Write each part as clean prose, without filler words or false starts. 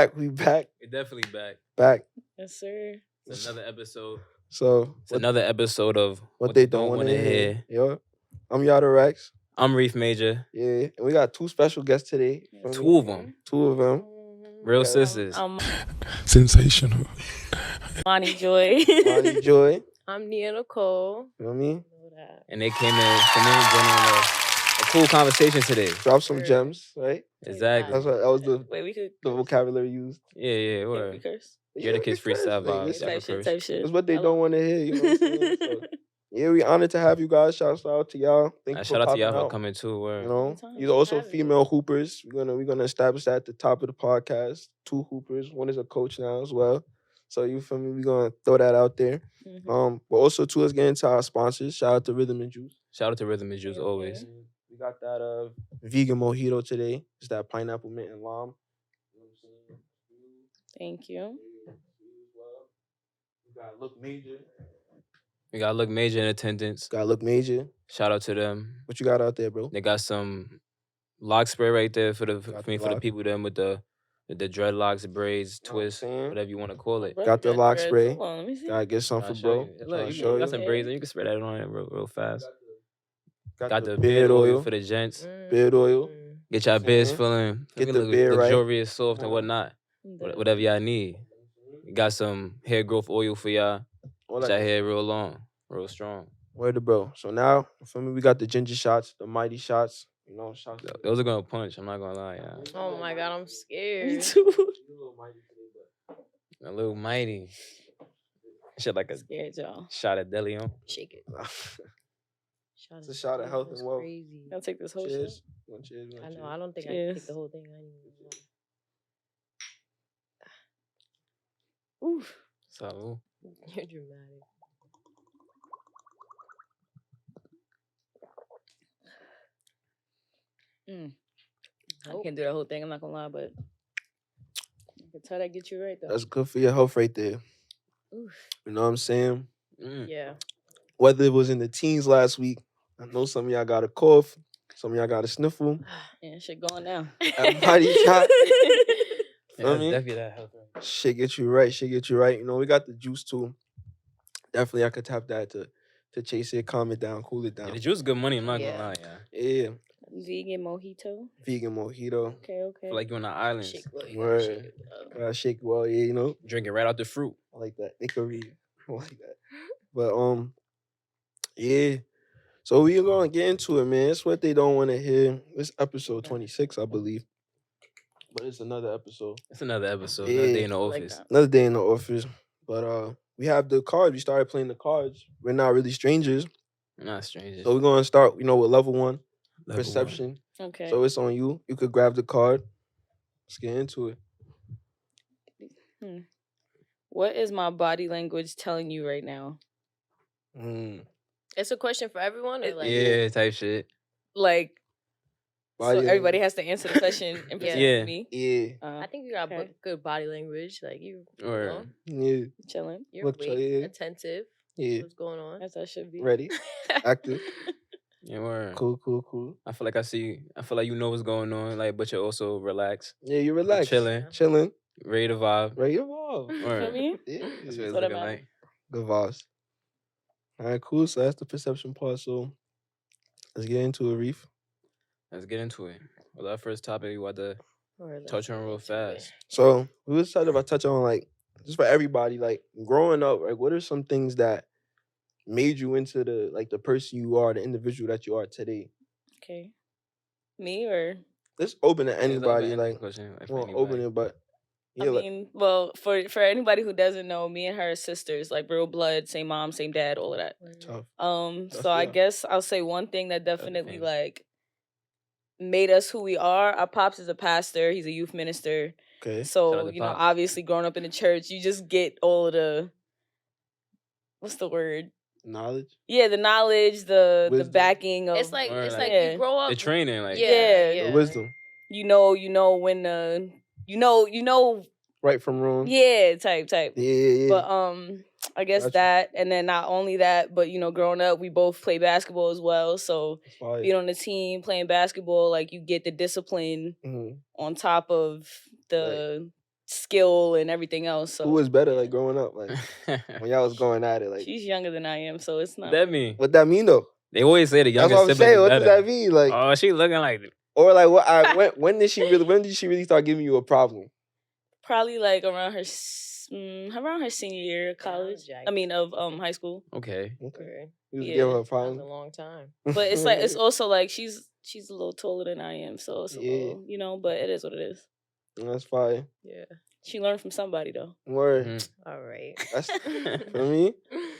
We back. We're definitely back. Back. Yes, sir. It's another episode. So It's another episode of what they don't want to hear. Yo, I'm Yada Rex. I'm Reef Major. Yeah, and we got two special guests today. Two of them. Two of them. Real sisters. Sensational. Mani Joy. Mani Joy. I'm Nia Nicole. You know what I mean? And they came in for me and Jenna on a cool conversation today. Drop some gems, right? Exactly. That's what that was the Wait, we could vocabulary used. Yeah, we word. curse. You're the kids freestyle Like, vibe. listen, Type shit. That's what they don't want to hear. You know what I'm saying? So, yeah, we honored to have you guys. Shout out to y'all. Thank you for Shout out to y'all popping for out. coming too. Word. You know, Anytime. these are also Having female hoopers. We're gonna establish that at the top of the podcast. Two hoopers. One is a coach now as well. So you feel me? We're gonna throw that out there. Mhm. But also too, let's get into our sponsors. Shout out to Rhythm and Juice. Shout out to Rhythm and Juice Yeah, always. We got that vegan mojito today. It's that pineapple, mint, and lime. You know what I'm saying? Thank you. We got Look Major. We got Look Major in attendance. Got Look Major. Shout out to them. What you got out there, bro? They got some lock spray right there for the Got for the the lock. people them with the dreadlocks, braids, You know what I'm twists, saying? whatever you want to call it. Got the lock spray. Hold on, let me see. Gotta get some I'll for show bro. you. Look, Tryna you show got some you. braids and you can spray that on it real fast. Got The beard oil for the gents. Beard oil. Get y'all beards Mhm. feeling Get looking the look beard right. luxurious, soft, and whatnot. Whatever y'all need. We got some hair growth oil for y'all. All Get that y'all hair real long, real strong. Word to bro. So now, for me, we got the ginger shots, the mighty shots. You know, shots. Those are gonna punch. I'm not gonna lie, y'all. Oh my god, I'm Me scared. too. A little mighty. Shit like a Scared y'all. shot at Deleon. Shake it. It's a shot of health and wealth. Crazy. I'll take this whole Cheers. shit. You want cheers? You want I know. cheers? I don't think I Cheers. can take the whole thing. I ain't even Oof. So You're dramatic. I can't do that whole thing. I'm not gonna lie, but I can tell that get you right though. That's good for your health right there. Oof. You know what I'm saying? Yeah. Whether it was in the teens last week, I know some of y'all got a cough, some of y'all got a sniffle. Yeah, shit going down. That mighty shot. yeah, Feel me? definitely that health. Right. Shit get you right. Shit get you right. You know, we got the juice too. Definitely, I could tap that to chase it, calm it down, cool it Yeah, down. the juice is good money. I'm not Yeah. gonna lie, yeah. Yeah, Vegan mojito. vegan mojito. Okay, okay. Feel like you're on the islands. Shake well. You Word. gotta shake it up. Gotta shake it well, yeah, you know. Drink it right out the fruit. I like that. They could read. I like that. But yeah. So we gonna get into it, man. It's what they don't want to hear. It's episode 26, I believe. But it's another episode. It's another episode. Another Yeah. day in the Like office. that. Another day in the office. But we have the cards. We started playing the cards. We're not really strangers. We're not strangers. So we're gonna start, with level one, Level perception. Okay. So it's on you. You could grab the card. Let's get into it. What is my body language telling you right now? It's a question for everyone, or It- like Yeah, type shit. Like, Body so everybody has to answer the question in Yeah. percent Yeah. of me. Yeah. I think you got Okay. good body language. Like you Or know, Yeah. Chilling. you're Look, awake, yeah. attentive. Yeah. What's going on? As I should be. Ready. Active. yeah, word. Cool. I feel like I see. I feel like you know what's going on. Like, but you're also relaxed, Yeah, you relax. chilling, Chilling. ready to vibe. Ready to evolve. You Word. feel me? Yeah. That's what it's what looking about- like. Good vibes. All right, cool. So that's the perception part. So let's get into it, Reef. Let's get into it. Well, our first topic we want to Or let's touch on get real into fast. it. So we was talking about touch on like just for everybody, like growing up, like what are some things that made you into the person you are, the individual that you are today? Okay. Me or Let's open to Yeah, it's an anybody, open-ended like question, like, for well, anybody. open it, but yeah, I like, mean, well, for anybody who doesn't know, me and her are sisters, like real blood, same mom, same dad, all of that. tough. So That's I real. guess I'll say one thing that definitely things. like made us who we are. Our pops is a pastor. He's a youth minister. Okay. Shout out So, to you know, Pops. obviously growing up in the church, you just get all of the, what's the word? Knowledge. Yeah, the knowledge, the Wisdom. backing of It's like Or it's like- like Yeah. you grow up. The training, like Yeah. The wisdom. you know when the you know Right from wrong. yeah, type. Yeah. But I guess Gotcha. that, and then not only that, but you know, growing up, we both play basketball as well. So It's fire. being on the team, playing basketball, like you get the discipline Mhm. on top of the skill and everything else. So Who was better, like, growing up? Like, when y'all was going at it, like, she's younger than I am, so it's not. That mean? what that mean, though? They always say the That's youngest what I'm sibling saying. is What better. does that mean? Like, Oh, she looking like or like, when did she really start giving you a problem? Probably like around her senior year of college. I mean, of high school. okay. Okay. You was Yeah. giving her a That was a problem. long time. But it's like it's also like she's a little taller than I am, so it's a Yeah. little, you know. But it is what it is. That's fine. Yeah. She learned from somebody though. Word. Mhm. All right. That's for me.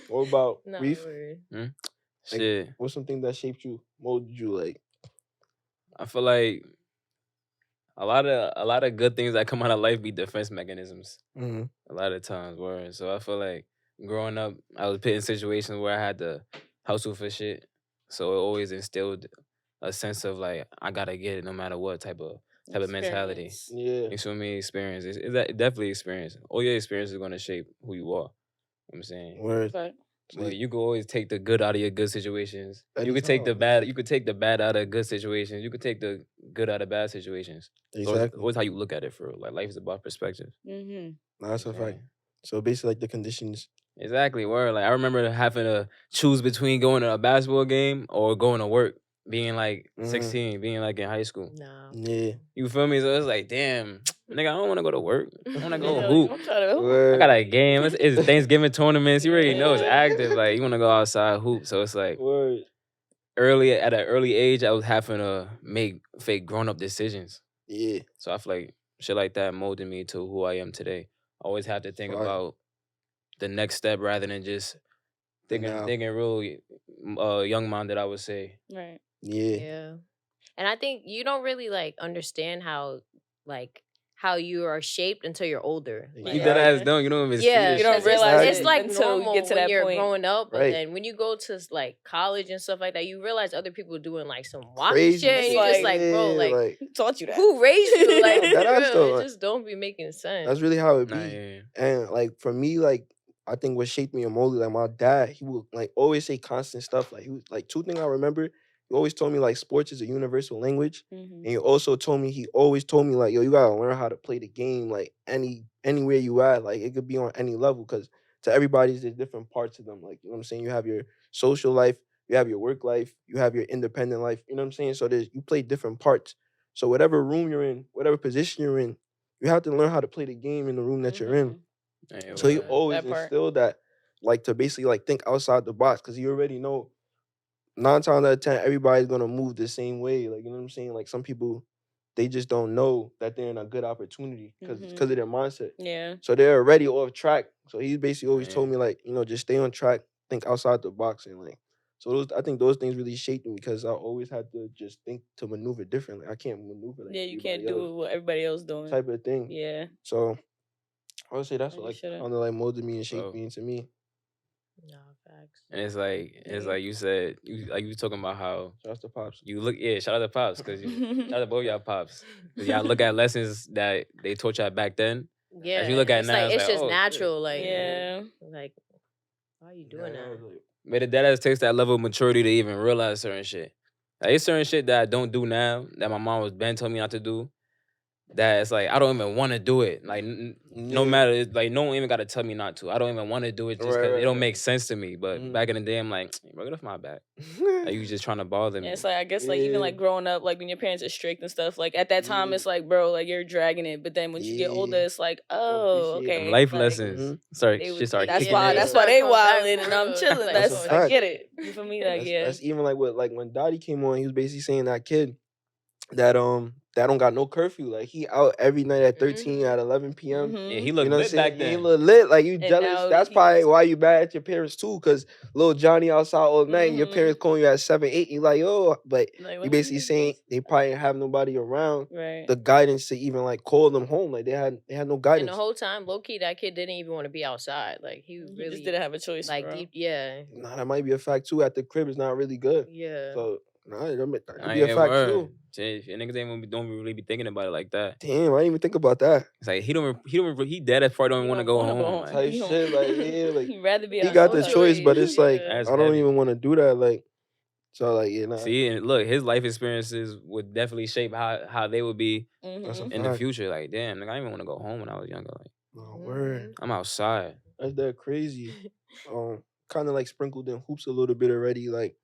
What about No, Reef? word. Shit. What's something that shaped you, molded you? Like, I feel like a lot of good things that come out of life be defense mechanisms. mm-hmm. A lot of times, word. So I feel like growing up, I was put in situations where I had to hustle for shit. So it always instilled a sense of like I gotta get it no matter what type of mentality. Experience. Yeah. You feel me? Experience. It's definitely experience. All your experience is gonna shape who you are. You know what I'm saying? Word. But But you can always take the good out of your good situations. You could take the Anytime, bad. You could take the bad out of good situations. You could take the good out of bad situations. So it's Exactly. always how you look at it. For real. Like life is about perspective. That's a fact. Yeah. So basically, like the conditions. Exactly. Word. Like I remember having to choose between going to a basketball game or going to work. Being like 16, being like in high school. No. Yeah. You feel me? So it's like, damn, nigga, I don't want to go to work. I want to go Yeah, hoop. I'm trying to hoop. I Word. got a game. It's Thanksgiving tournaments. You already know it's active. Like you want to go outside hoop. So it's like Word. at an early age, I was having to make fake grown up decisions. Yeah. So I feel like shit like that molded me to who I am today. I always have to think Fire. about the next step rather than just thinking now. real young minded. I would say. Right. Yeah. Yeah. And I think you don't really like understand how you are shaped until you're older. You Like, You dead ass Yeah. don't. You don't even yeah, see You don't 'cause realize it's it like until you normal get to when that you're point. growing up, but Right. then when you go to like college and stuff like that, you realize other people doing like some wild Crazy shit, and shit. you're just like, yeah, bro, like Who taught you that? who raised you? Like, No, that for ass real, though, it just don't be making sense. that's really how it be. Nah, yeah. And like for me, like I think what shaped me and molded, like my dad, he would like always say constant stuff. Like he was like two things I remember. He always told me like sports is a universal language. And he also always told me like, yo, you gotta learn how to play the game like anywhere you at. Like it could be on any level because to everybody's there's different parts of them. Like, you know what I'm saying? You have your social life, you have your work life, you have your independent life. You know what I'm saying? So you play different parts. So whatever room you're in, whatever position you're in, you have to learn how to play the game in the room that you're in. Yeah, So he word. always That part. instilled that, like to basically like think outside the box, because you already know 9 times out of 10 everybody's gonna move the same way. Like, you know what I'm saying? Like some people, they just don't know that they're in a good opportunity because of their mindset. Yeah. So they're already off track. So he basically always told Yeah. me like, you know, just stay on track, think outside the box, and like. So I think those things really shaped me because I always had to just think to maneuver differently. I can't maneuver like Yeah, you can't everybody do else what everybody else doing. type of thing. Yeah. So I would say that's And what you like shouldn't. kind of like molded me and shaped Bro. me into me. No, facts. And it's like you said, you talking about how Shouts to Pops. you look. Yeah, shout out to pops because shout out to both y'all pops. 'Cause y'all look at lessons that they taught y'all back then. Yeah, you look at it's now, like it's it's like, just oh, shit. natural. Like, Yeah. like why are you doing that? But that takes that level of maturity to even realize certain shit. Like it's certain shit that I don't do now that my mom was been telling me not to do. That it's like I don't even want to do it. Like no matter, it's like no one even got to tell me not to. I don't even want to do it just because it don't make sense to me. But back in the day, I'm like, bro, get off my back. Like you just trying to bother me. And it's like I guess like even like growing up, like when your parents are strict and stuff, like at that time it's like, bro, like you're dragging it. But then when you get older, it's like, oh, Appreciate okay. Them life like, lessons. Sorry, they shit would- started That's kicking why in. that's why they Come back wilding and I'm for chilling. real. That's That's a I fact. get it. You feel me? Like That's even like what like when Dottie came on, he was basically saying that kid that don't got no curfew. Like he out every night at 13 at 11 p.m. Yeah, he You looked know what I'm lit saying? back He then. look lit. Like you And jealous. now That's he's- probably why you mad at your parents too. Cause little Johnny outside all night, and your parents calling you at 7, 8. You like, oh, but Like, you what basically you saying they probably didn't have nobody around Right. the guidance to even like call them home. Like they had no And the guidance. whole time, low key, that kid didn't even want to be outside. Like he He really just didn't have a choice. like bro. deep. Yeah, Nah, that might be a fact too. At the crib, it's not really good. yeah. So nah, that could I be a ain't fact word. too. Shit, niggas don't really be thinking about it like that. Damn, I didn't even think about that. It's like he dead as far don't He want to don't go wanna home. go Like, Type He don't- shit, like yeah, like He'd rather be he got the outside. choice, but it's like Yeah. That's I don't heavy. even want to do that. Like So like, yeah, nah, See, and look, his life experiences would definitely shape how they would be that's a Mhm. in the fact. future. Like, damn, nigga, I didn't even want to go home when I was younger. Like, No word. I'm outside. That's that crazy. Kind of like sprinkled in hoops a little bit already. Like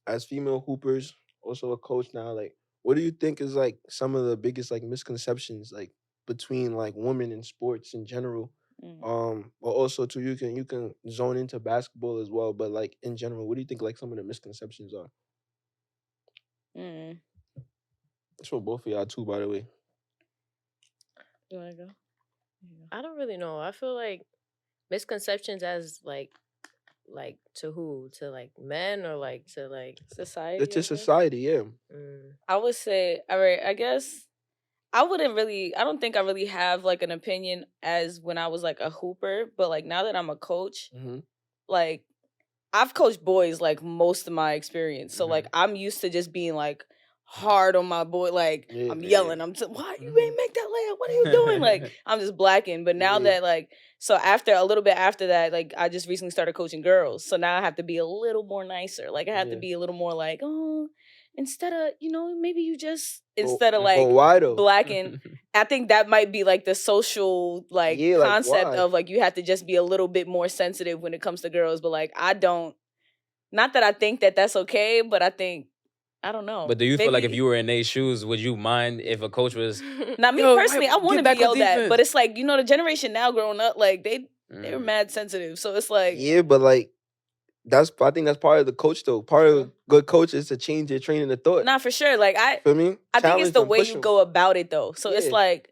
as female hoopers, also a coach now. Like, what do you think is like some of the biggest like misconceptions like between like women in sports in general? Mm. But also too, you can zone into basketball as well. But like in general, what do you think like some of the misconceptions are? Mm. It's for both of y'all too, by the way. You wanna go? I don't really know. I feel like misconceptions as like to who? To like men or like to like Society. It's I just guess. society, yeah. I would say, all right, I guess I don't think I really have like an opinion as when I was like a hooper, but like now that I'm a coach, Mm-hmm. like I've coached boys like most of my experience. So Mhm. like I'm used to just being like hard on my boy, like Yeah, I'm yeah. yelling, why you ain't make that layup? What are you doing? Like I'm just blacking. But now Yeah. that like so after a little bit after that, like I just recently started coaching girls. So now I have to be a little more nicer. Like I have to Yeah. be a little more like, oh, instead of, maybe you just But instead of like why though? blacking, I think that might be like the social like Yeah, like, concept why? of like you have to just be a little bit more sensitive when it comes to girls. But like I don't. Not that I think that that's okay, but I don't know. But do you feel like if Maybe- you were in their shoes, would you mind if a coach was? Now me Yo, personally, I want get to back be on yelled at, defense. but it's like the generation now growing up, like they were Mm. mad sensitive, so it's like Yeah, but like I think that's part of the coach though. Part of True. good coach is to change their training of thought. not for sure. Like Feel me? I think it's Challenge the them, way push you them. go about it though. So it's Yeah. like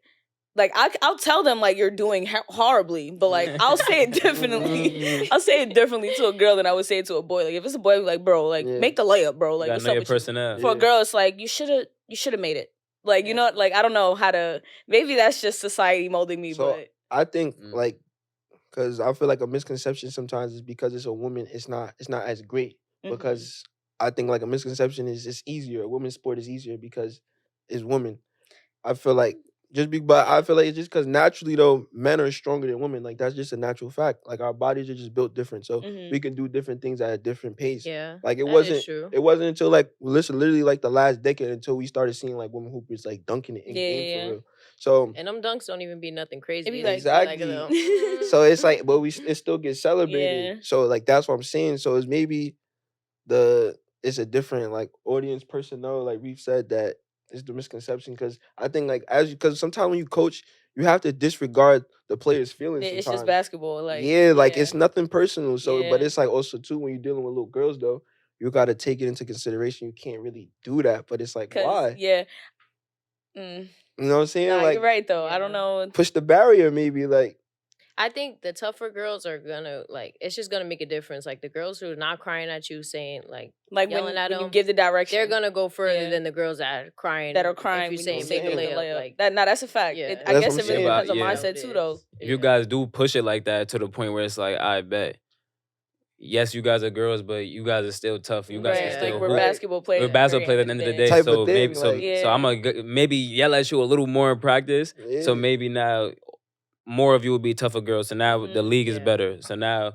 I'll tell them like you're doing horribly, but like I'll say it differently. I'll say it differently to a girl than I would say it to a boy. Like if it's a boy, like bro, like Yeah. make the layup, bro. You Like gotta what's know up your with you? personnel. For a Yeah. girl, it's like you should have made it. Like you know, like I don't know how to. Maybe that's just society molding me, So but I think Mm. like because I feel like a misconception sometimes is because it's a woman, it's not as great. Mhm. Because I think like a misconception is it's easier. A women's sport is easier because it's women. I feel like but I feel like it's just because naturally though, men are stronger than women. Like that's just a natural fact. Like our bodies are just built different, so Mhm. we can do different things at a different pace. Yeah, Like it that is wasn't. true. It wasn't until like literally like the last decade until we started seeing like women hoopers like dunking it in game Yeah. for real. So And them dunks don't even be nothing crazy. It be They like- just be like a Exactly. little, so it's like, but it still gets celebrated. Yeah. So like that's what I'm saying. So it's maybe it's a different like audience personnel. Like we've said that is the misconception because I think like because sometimes when you coach, you have to disregard the players' feelings. it's just sometimes. basketball. Like yeah, like it's nothing personal. So, but Yeah. it's like also too when you're dealing with little girls though, you got to take it into consideration. You can't really do that, but it's like 'cause, why? Yeah. You know what I'm saying? Nah, like you're right though. I don't Yeah. know. push the barrier, maybe like. I think the tougher girls are gonna like. It's just gonna make a difference. Like the girls who are not crying at you, saying like Like yelling at when you them, give the direction, they're gonna go further Yeah. than the girls that are crying. that are crying If you when say you say make a the layup, layup. like That that's a fact. Yeah. I That's guess what it I'm really saying. depends on Yeah. mindset too, though. If you guys do push it like that to the point where it's like, I bet, yes, you guys are girls, but you guys are still tough. You guys Right, can Yeah. still like we're hoop. basketball players. We're basketball players at the end of the day. Type of So thing, maybe like- Yeah. so I'm gonna maybe yell at you a little more in practice. So Yeah. maybe now more of you will be tougher girls. So now the Mhm. league is Yeah. better. So now, you know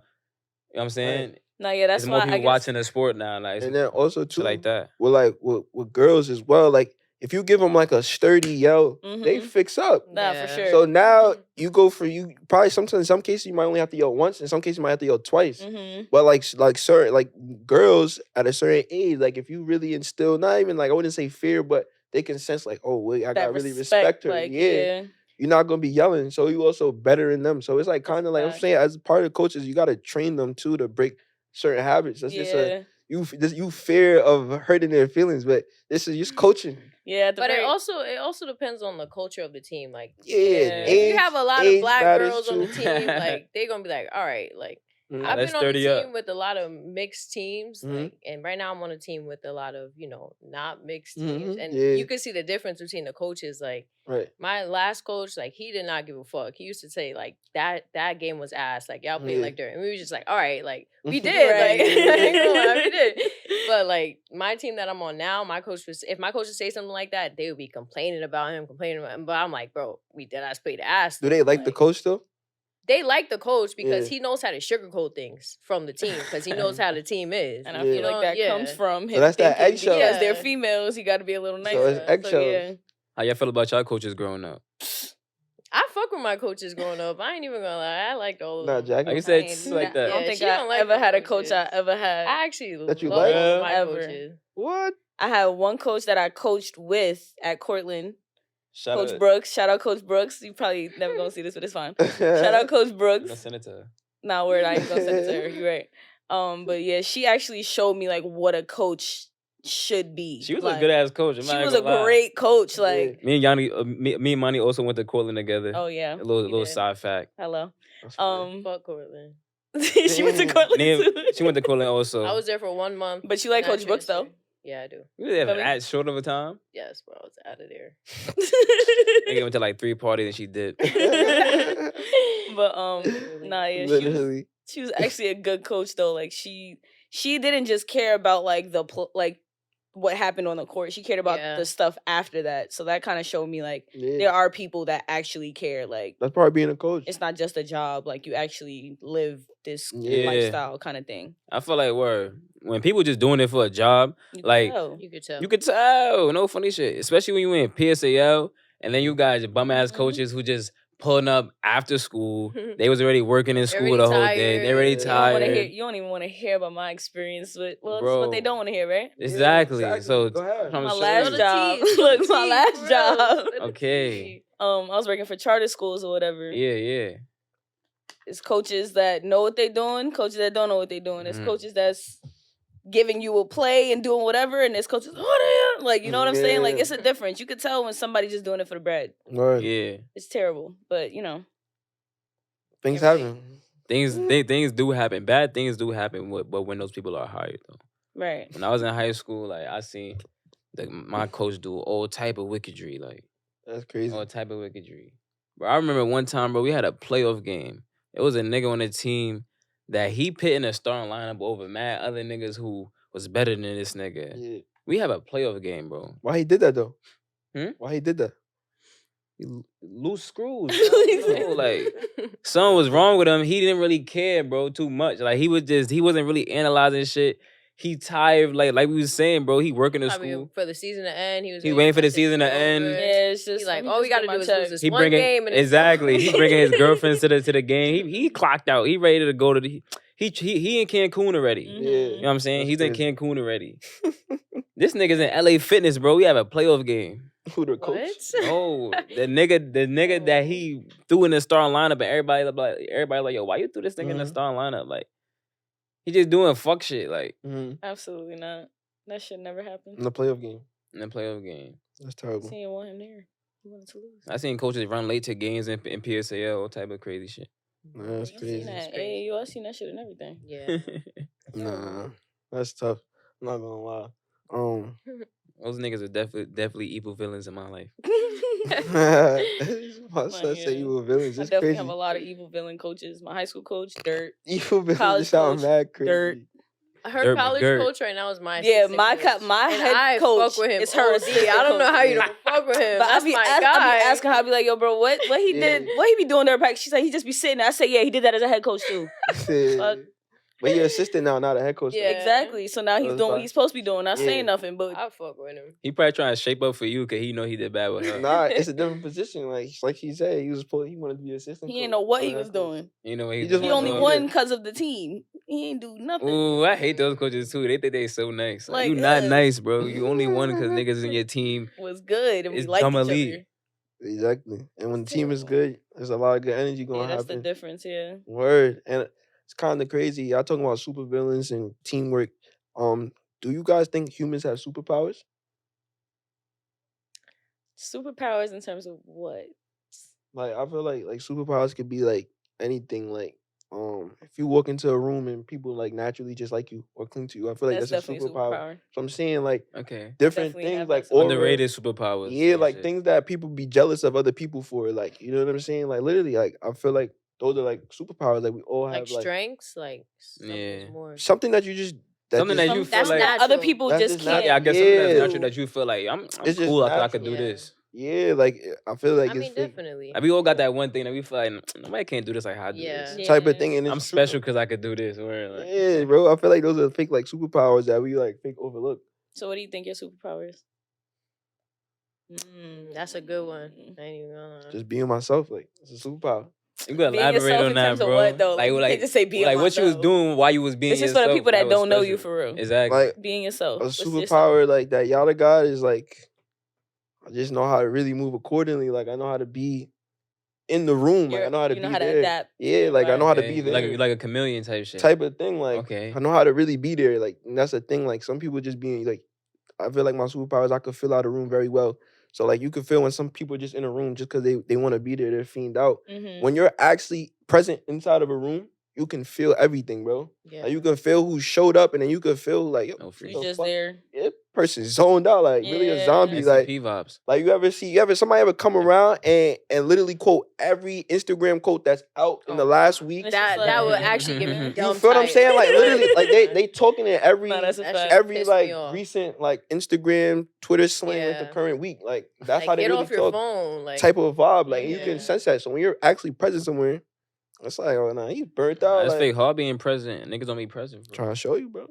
what I'm saying? No, yeah, that's There's more why people I guess. watching the sport now. Like, And then also too, shit like that. with like with girls as well. Like if you give them like a sturdy yell, they Mhm. fix up. Nah, Yeah. for sure. So now you go for you probably sometimes in some cases you might only have to yell once. In some cases you might have to yell twice. Mhm. But like certain like girls at a certain age, like if you really instill not even like I wouldn't say fear, but they can sense like, oh wait, I That gotta really respect her. Like, yeah. You're not gonna be yelling, so you also better in them. So it's like That's kind a of like I'm fact. saying, as part of coaches, you gotta train them too to break certain habits. That's just Yeah. you fear of hurting their feelings, but this is just coaching. Yeah. At the But very, it also depends on the culture of the team. Like Yeah, Yeah. if you have a lot of age black matters girls on the too. team, like they're gonna be like, all right, like Mhm. I've Let's been on the sturdy up. team with a lot of mixed teams, Mhm. like, and right now I'm on a team with a lot of not mixed teams, Mhm. and Yeah. you can see the difference between the coaches. Like Right. my last coach, like he did not give a fuck. He used to say like that game was ass. Like y'all played Yeah. like dirt, and we were just like, all right, like we did, Right. like I ain't gonna lie, we did. But like my team that I'm on now, my coach was if my coach would say something like that, they would be complaining about him. But I'm like, bro, we did us play the ass. Do they like the coach though? they like the coach because Yeah. he knows how to sugarcoat things from the team because he knows how the team is. And I Yeah. feel like that comes from him So that's that thinking eggshell. because they're Yeah. females, you got to be a little nicer. So it's eggshells. yeah. How y'all feel about y'all coaches growing up? I fuck with my coaches growing up. I ain't even gonna lie. I liked all of Nah, them. Jackie. Like you said, I it's ain't- like I that. don't Yeah, think she don't I like ever my had a coach coaches. I ever had. I actually That you love like? all of my Ever. coaches. What? I had one coach that I coached with at Cortland. Shout Coach out. Brooks. Shout out Coach Brooks. You probably never gonna see this, but it's fine. Shout out Coach I'm a Brooks. senator. Nah, word, I ain't gonna send it to her. You're right. But yeah, she actually showed me like what a coach should be. She was like, a good ass coach. I'm She not was a gonna lie. great coach. Like, Me and Yanni, me and Mani also went to Cortland together. oh yeah. A little did. side fact. Hello. That's funny. Fuck Cortland. She went to Damn. Cortland too. She went to Cortland also. I was there for 1 month. But you like and I Coach Brooks though? transferred. Yeah, I do. You were there for Feel me? that short of a time. Yes, bro. I was out of there. Nigga went to like 3 parties and she did. But nah, yeah, Literally. she was actually a good coach though. Like she didn't just care about like like what happened on the court. She cared about Yeah. the stuff after that. So that kind of showed me like Yeah. there are people that actually care. Like That's probably being a coach. it's not just a job. Like you actually live this Yeah. lifestyle kind of thing. I feel like when people just doing it for a job, You can like tell. You could tell. you could tell, no funny shit. Especially when you in PSAL and then you guys bum ass Mhm. coaches who just pulling up after school. They was already working in school Already the whole day. They already tired. You don't wanna tired. hear. You don't even want to hear about my experience, but well, it's Bro. what they don't want to hear, right? Exactly. exactly. So Go ahead. I'm My sure last you- Spill the job. tea, spill Look, the my tea, last for real. job. Spill the Okay. tea. I was working for charter schools or whatever. Yeah. It's coaches that know what they're doing, coaches that don't know what they're doing. It's Mhm. coaches that's giving you a play and doing whatever, and there's coaches, oh, damn. Like, you know what I'm saying? Like, Yeah. it's a difference. You could tell when somebody's just doing it for the bread. Word. Yeah. It's terrible, but you know. Things Everything. happen. Things do happen. Bad things do happen, but when those people are hired though. Right. When I was in high school, like I seen my coach do all type of wickedry, like That's crazy. all type of wickedry. But I remember one time, bro, we had a playoff game. It was a nigga on the team that he put in a starting lineup over mad other niggas who was better than this nigga. Yeah. We have a playoff game, bro. Why he did that though? Why he did that? Loose screws. Bro. Like something was wrong with him. He didn't really care, bro, too much. Like he wasn't really analyzing shit. He tired, like we was saying, bro. He working in Probably school. for the season to end. He waiting for the season to end. Yeah, it's just He's like, let me all we just gotta get do my is check. lose this He one bringing game. And it's exactly. He over. bringing his girlfriends to the game. He clocked out. He ready to go to the. He in Cancun already. Mhm. Yeah. You know what I'm saying? That's He's in crazy. Cancun already. This nigga's in LA Fitness, bro. We have a playoff game. Who the coach? What? Oh, the nigga that he threw in the starting lineup, and everybody like, yo, why you threw this nigga in the Mhm. starting lineup? Like, he just doing fuck shit, like Mm-hmm. Absolutely not. That should never happen. In the playoff game. in the playoff game. That's terrible. See, you want him there. You wanted to lose. I seen coaches run late to games in PSAL, all type of crazy shit. Nah, that's I seen crazy. that. crazy. AAU, I seen that shit and everything. Yeah. Nah, that's tough. I'm not gonna lie. Those niggas are definitely evil villains in my life. My son yeah. say evil villains. I It's definitely crazy. have a lot of evil villain coaches. My high school coach, dirt. Evil villains college just sound coach, mad crazy. dirt. Her Dirt college McGirt. coach right now is my Yeah, assistant my coach. my And head I coach fuck with him. is her OD. assistant I don't know coach. how you don't fuck with him. But That's my I guy. be asking her, I be like, yo, bro, what he did? Yeah. What he be doing there? Practice? She's like, he just be sitting there. I say, yeah, he did that as a head coach too. Fuck. But you're assistant now, not a head coach. Yeah. Exactly. So now he's That's doing what fine. he's supposed to be doing. Not Yeah. saying nothing, but I fuck with him. He probably trying to shape up for you because he know he did bad with her. Nah, it's a different position. Like he said, he wanted to be assistant. he ain't coach, know what not he head was coach. doing. You know what He he just He wanna only do it. won because of the team. He ain't do nothing. Ooh, I hate those coaches too. They think they so nice. Like, Like, you not ugh. nice, bro. You only won because niggas in your team. Was good and we It's liked each dumb other. elite. Exactly. And when the team is Terrible. good, there's a lot of good energy Yeah, going to that's the happen. difference. Yeah. Word. And it's kind of crazy. Y'all talking about supervillains and teamwork. Do you guys think humans have superpowers? Superpowers in terms of what? Like I feel like superpowers could be like anything. Like if you walk into a room and people like naturally just like you or cling to you, I feel like That's that's, a definitely superpower. So I'm saying like Okay. different Definitely things have like that aura, Underrated superpowers. yeah, and like shit. things that people be jealous of other people for. Like you know what I'm saying? Like literally, like I feel like those are like superpowers that we all have. Like strengths, like Yeah. more. something that you just Something that you feel That's like natural. other people That's just just can't. Yeah, I guess something that's Yeah. natural that you feel like I'm It's just cool. I could do natural. this. Yeah, like I feel like I it's mean, fake. definitely. Like, we all got that one thing that we feel like nobody can't do this like how I do Yeah. this. Type of Yeah. thing, and it's I'm true. special because I could do this. Or like, Yeah, bro. I feel like those are fake like superpowers that we like fake overlook. So what do you think your superpower is? That's a good one. I ain't even gonna lie. Just being myself, like it's a superpower. you gotta Being elaborate yourself on in that, terms of bro. what, though? Like, you can't just say being like what you was myself. doing while you was being This is yourself. for the people that was don't know you special. for real. Exactly. Like Being yourself. a What's yourself? superpower like that y'all got is like I just know how to really move accordingly. Like I know how to be in the room. Like I know how to You be know how to there. adapt to Yeah, the like I know how to Okay, be there. like a chameleon type shit. Type of thing. Like Okay. I know how to really be there. Like and that's the thing. Like some people just being like I feel like my superpower is I could fill out a room very well. So like you can feel when some people just in a room just because they want to be there, they're fiend out. Mhm. When you're actually present inside of a room, you can feel everything, bro. Yeah. Like you can feel who showed up, and then you can feel like yo, No what free. You the just fuck? there. Yeah, person zoned out, like really a Yeah. zombie. Like SCP vibes. like somebody ever come around and literally quote every Instagram quote that's out in the last week? It's just That would like- actually give me You You dumb feel what I'm tight. saying? Like literally, like they talking in every No, that's a That fact. shit every pissed like me off. recent like Instagram, Twitter slang like the Yeah. current week. Like that's Like, how they get really off your talk. phone. Like, Type of vibe, like you Yeah. can sense that. So when you're actually present somewhere, it's like, oh nah, he's burnt Nah, out. it's Like fake hard being present. Niggas don't be present. Bro. trying to show you, bro.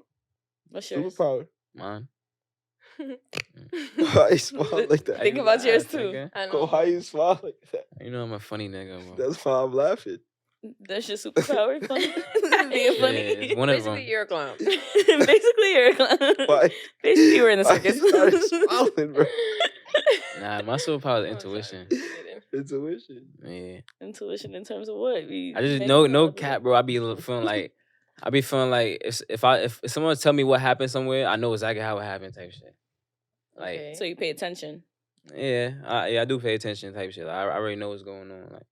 What's yours? Superpower. Mine. Why you smile like that? Think You about yours laugh, too. nigga. I know. Go, why you smile like that? You know I'm a funny nigga, bro. That's why I'm laughing. That's your superpower. Funny. Being Yeah, funny. it's one of Basically, them. you're a clown. Basically, you're a clown. Why? Basically, you were in the Why circus. you started smiling, bro? Nah, my superpower is I'm intuition. sorry. Kidding. Intuition. Yeah. Intuition in terms of what? I just no cap, bro. I be feeling like if someone tell me what happened somewhere, I know exactly how it happened type shit. Like Okay. So you pay attention. yeah, I do pay attention type shit. Like, I already know what's going on. Like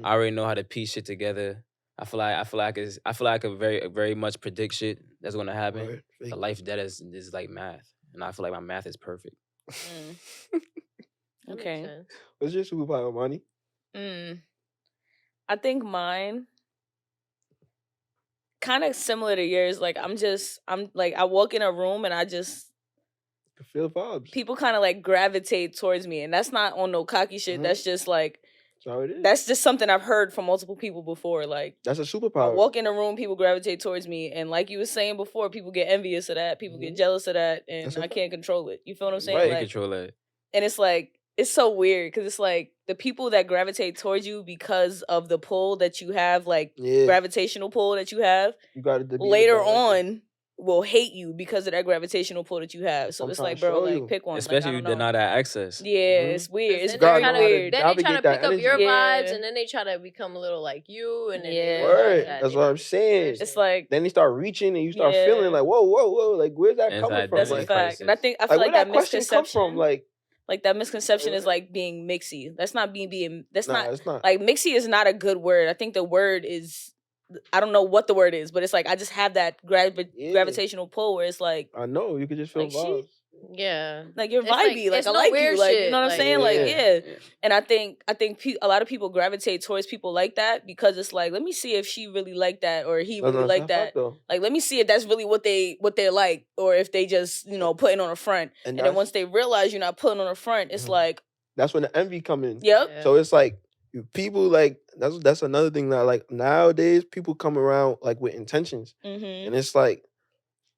I already know how to piece shit together. I feel like I could very much predict shit that's gonna happen. Word. The life that is like math, and I feel like my math is perfect. Mm. That makes Okay. sense. What's your superpower, Mani? I think mine kind of similar to yours. Like I'm like I walk in a room and I just I feel vibes. people kind of like gravitate towards me, and that's not on no cocky shit. Mhm. That's just like That's how it is. that's just something I've heard from multiple people before. Like That's a I superpower. walk in a room, people gravitate towards me, and like you were saying before, people get envious of that, people get jealous of that, and That's a I fact. can't control it. You feel what I'm saying? Right. You Like, control that. and it's like it's so weird because it's like the people that gravitate towards you because of the pull that you have, like Yeah. gravitational pull that you have, You got to later on will hate you because of that gravitational pull that you have. So I'm it's trying like, to bro, show like you. pick one. Like, Especially I you don't know. deny that access. Yeah, Mhm. it's weird. It's Then gotta very know how to weird. Then they try to navigate that pick up energy. your Yeah. vibes, and then they try to become a little like you, and then Yeah. they realize Word. that That's they what I'm don't saying. It's like Then you start reaching and you start Yeah. feeling like, whoa, like where's that Inside coming from? that's a Like, fact. And I crisis. feel where like that question come misconception from? Like that misconception is what? like being mixy. That's not being that's Nah, not it's not. like mixy is not a good word. I think the word is I don't know what the word is, but it's like I just have that Yeah. gravitational pull where it's like I know you could just feel Like, she- vibes. Yeah. you're It's like- vibey, like it's I no like weird you, like you shit, know what I'm like- saying, like Yeah. yeah. And I think a lot of people gravitate towards people like that because it's like let me see if she really like that or he really That's like a fact, that. though. Like let me see if that's really what they're like or if they just putting on a front. And then that's- once they realize you're not putting on a front, it's Mhm. like That's when the envy come in. yep. Yeah. So it's like people like that's another thing that like nowadays people come around like with intentions, Mm-hmm. and it's like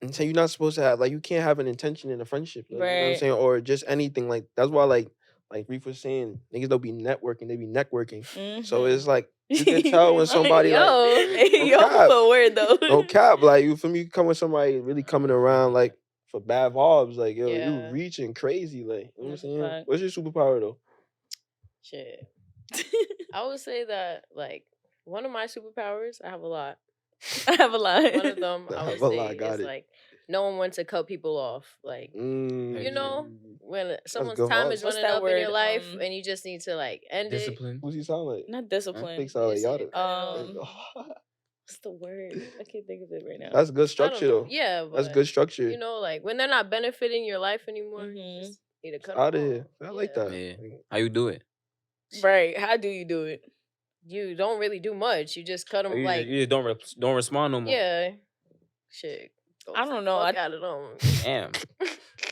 until you're not supposed to have like you can't have an intention in a friendship, like, you know what I'm Right. saying, or just anything like that's why like Reef was saying niggas don't be networking, they be networking. So it's like you can tell when somebody like yo, cap. a word though. no cap, like you feel me, you come with somebody really coming around like for bad vibes, like yo, Yeah. you reaching crazy, like you know what I'm That's a saying. fact. What's your superpower though? Shit. I would say that like one of my superpowers, I have a lot. I have a lot. One of them I I have would a lot, say got is it. like knowing when to cut people off. Like you know, when someone's good time vibes. is What's running that up in your word? life and you just need to like end Discipline. What's he sound like? Not I discipline. think sound like Yes, y'all. it- What's the word? I can't think of it right now. That's good I don't structure know. though. Yeah, but That's good structure. you know, like when they're not benefiting your life anymore, Mhm. you just need to cut Out of them here. off. I like Yeah. that. Yeah. Like, How you do it? Right. How do you do it? You don't really do much. You just cut them You, like you just don't respond no more. yeah, shit. Go I don't know. Fuck out of them. Damn.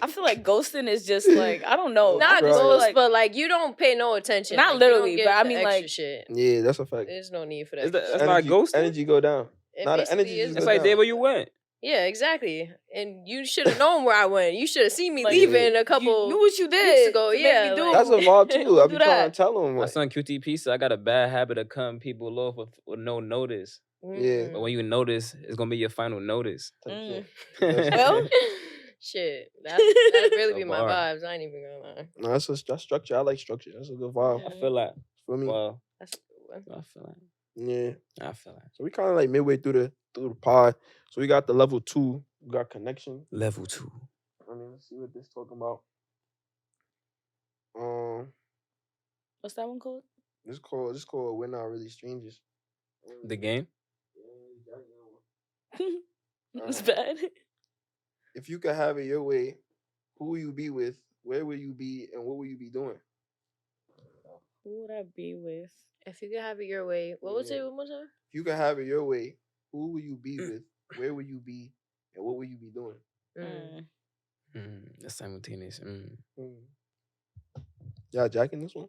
I feel like ghosting is just like I don't know. Not I just feel ghost, like but like you don't pay no attention. Not Like, you don't literally, give but I the mean, extra like- shit. Yeah, that's a fact. There's no need for that. Is that- extra that's shit. not Energy, ghosting? energy go down. It Nah, the basically energy is just It's go like down. there where you went. Yeah, exactly. And you should have known where I went. You should have seen me Like, leaving a you couple. knew what you weeks did ago, to make yeah, me do. like- That's a vibe too. I be Do trying that. to tell him. My Like, son QTP said I got a bad habit of cutting people off with no notice. Yeah. But when you notice, it's gonna be your final notice. type Mm. shit. Well, Shit, that'd really A be my bar. vibes. I ain't even gonna lie. No, that's structure. I like structure. That's a good vibe I feel like, for me. well, That's a good one. I feel like, Yeah. I feel like So we kind of like midway through the pod. So we got the level 2. We got connection. level 2. I mean, let's see what this talking about. what's that one called? This called We're Not Really Strangers. The game. It's bad. If you could have it your way, who will you be with? Where will you be? And what will you be doing? Who would I be with? If you could have it your way, what was it one more time? If you could have it your way, who will you be with? Where will you be? And what will you be doing? That's simultaneous. Y'all jacking this one?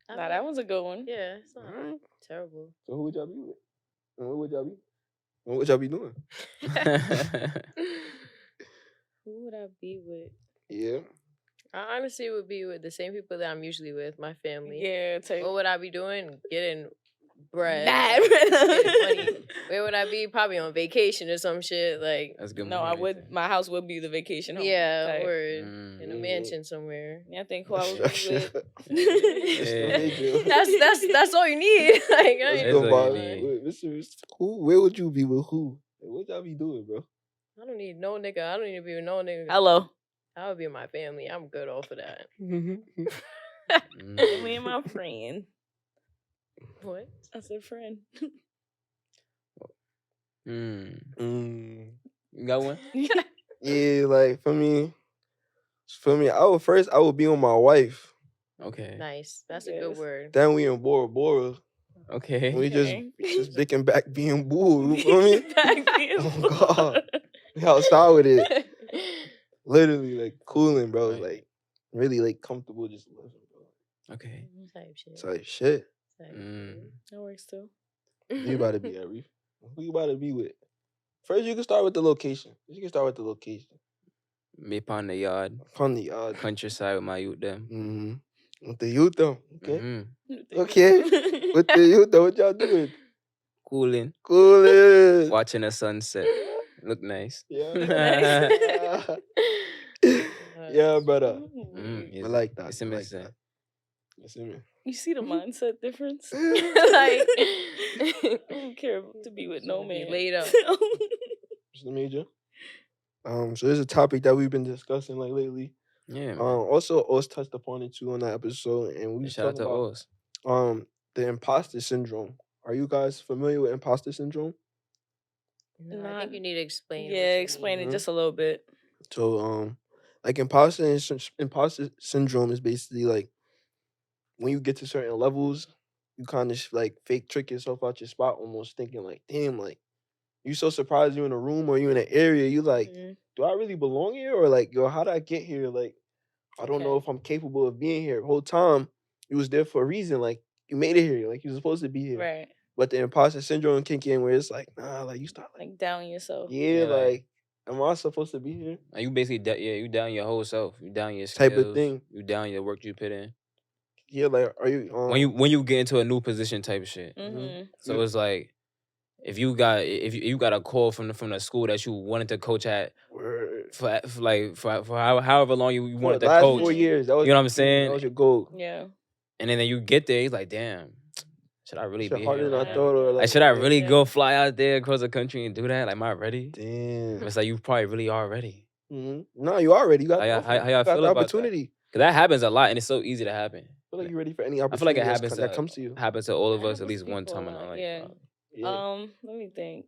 Nah, that one's a good one. Yeah, it's not Alright. terrible. So who would y'all be with? And what would y'all be? And what would y'all be doing? Who would I be with? Yeah. I honestly would be with the same people that I'm usually with, my family. Yeah, take What would I be doing? Getting bread. Mad. Getting money. Where would I be? Probably on vacation or some shit. Like, That's good. No, I would. My house would be the vacation home. yeah, type. word. Mm. In a mansion somewhere. Yeah, I think who I would be with. Yeah. That's all you need. Like, I Let's ain't That's go, all Bob. you need. Mr. Who? Where would you be with who? What y'all be doing, bro? I don't need no nigga. I don't need to be with no nigga. Hello. I would be with my family. I'm good off of that. Mm. Me and my friend. What? I said friend. You got one? Yeah, like for me, I would be on my wife. Okay. Nice. That's a good Yes. word. Then we in Bora Bora. Okay. We Okay. just dicking back being bull. You feel me? Back being Oh, bull. God. We outside with it. Literally, like cooling, bro. Right. Like really, like comfortable, just living, bro. Okay. Type shit. It's like shit. Type That works too. Who you about to be at, Reef? Who you about to be with? First, you can start with the location. Me on the yard, From the yard. countryside with my youth them. Mm-hmm. With the youth though. Okay. Mhm. Okay. With the youth though, what y'all doing? Cooling, Cool. watching the sunset. Look nice. Yeah. Yeah, brother. I like that. You see I me like say? that. You see me? You see the mindset difference? like, I don't care to be with no Be man. laid up. Mr. Major. So there's a topic that we've been discussing like lately. Yeah. Man. Also Oz touched upon it too on that episode, and we was Shout out talking to about Oz. the imposter syndrome. Are you guys familiar with imposter syndrome? No, I think you need to explain. Yeah, explain it just a little bit. So like imposter syndrome is basically like when you get to certain levels, you kind of like fake trick yourself out your spot, almost thinking like, damn, like you so surprised you in a room or you in an area, you like, do I really belong here? Or like, yo, how did I get here? Like, I don't know if I'm capable of being here. The whole time you was there for a reason. Like you made it here. Like you were supposed to be here. Right. But the imposter syndrome kick in where it's like, nah, like you start like, Like down yourself. yeah, Yeah, like, am I supposed to be here? And you basically, you down your whole self. You down your Type skills. of thing. You down your work you put in. Yeah, like, are you When you get into a new position type of shit. Mm-hmm. So it's like if you got a call from the school that you wanted to coach at Word. for however long you For wanted the to last coach. 4 years, that was You know what I'm that saying? was your goal. Yeah. And then you get there, he's like, damn, should I really Shit be harder here? than I Like, thought. Or like, should I really Yeah. go fly out there across the country and do that? Like, am I ready? Damn. It's like you probably really are ready. No, you already. You got, How y'all- the how y'all offer. You got feel the about that? opportunity. Cause that happens a lot, and it's so easy to happen. I feel like you're ready for any I feel like opportunity it happens that comes to you. happens to all of That us at happens least to one people time a in our lot, life. yeah. Yeah. Let me think.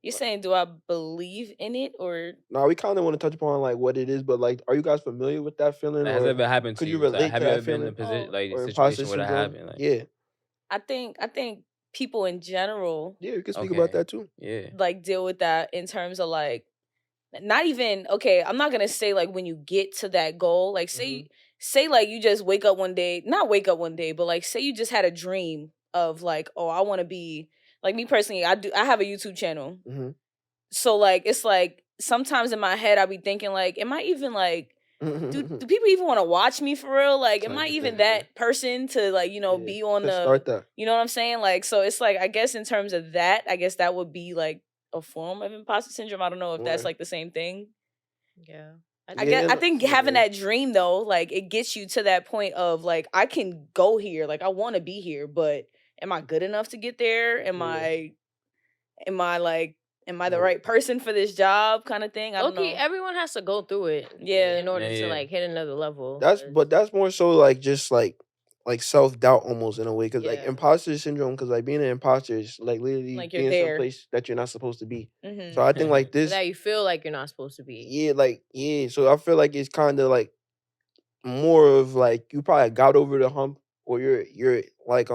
You saying do I believe in it or No, we kind of want to touch upon like what it is, but like, are you guys familiar with that feeling? Like, has or it ever happened to could you? you relate Like, have to you that ever been in a feeling? position like or a imposter situation where that syndrome? happened? Like, Yeah, I think people in general yeah, you can speak Okay. about that too. yeah. like deal with that in terms of like not even okay. I'm not gonna say like when you get to that goal, like say like you just wake up one day, not wake up one day, but like say you just had a dream of like, oh, I want to be like me personally. I have a YouTube channel, so like it's like sometimes in my head I be thinking like, am I even like do people even want to watch me for real? Like, am I even that person to like, be on the start that? You know what I'm saying? Like, so it's like, I guess in terms of that, I guess that would be like a form of imposter syndrome. I don't know if that's like the same thing. Yeah. I think having that dream though, like it gets you to that point of like, I can go here, like I want to be here, but am I good enough to get there? Am I the right person for this job kind of thing? I don't know. Everyone has to go through it. Yeah. In order to like hit another level. That's more so like just like self-doubt almost in a way, because like imposter syndrome, because like being an imposter is like literally Like being you're someplace that you're not supposed to be. So I think like this, that you feel like you're not supposed to be. Yeah. So I feel like it's kind of like more of like you probably got over the hump, or you're like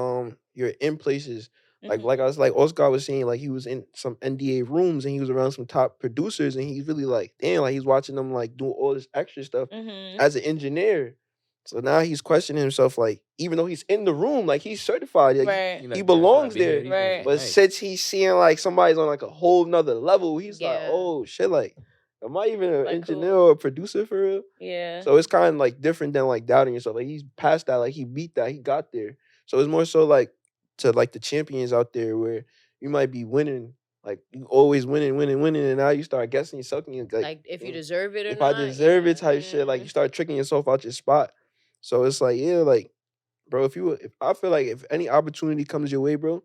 you're in places like I was like Oscar was saying, like he was in some NDA rooms and he was around some top producers and he's really like damn, like he's watching them like do all this extra stuff as an engineer. So now he's questioning himself, like even though he's in the room, like he's certified, like, he belongs there. Right. But since he's seeing like somebody's on like a whole nother level, he's like, oh shit, like am I even an engineer or a producer for real? Yeah. So it's kind of like different than like doubting yourself. Like he's past that, like he beat that, he got there. So it's more so like to like the champions out there where you might be winning, like you always winning, and now you start guessing yourself and you're like if you deserve it or if not. I deserve it type shit. Like you start tricking yourself out your spot. So it's like, yeah, like bro, if I feel like if any opportunity comes your way, bro,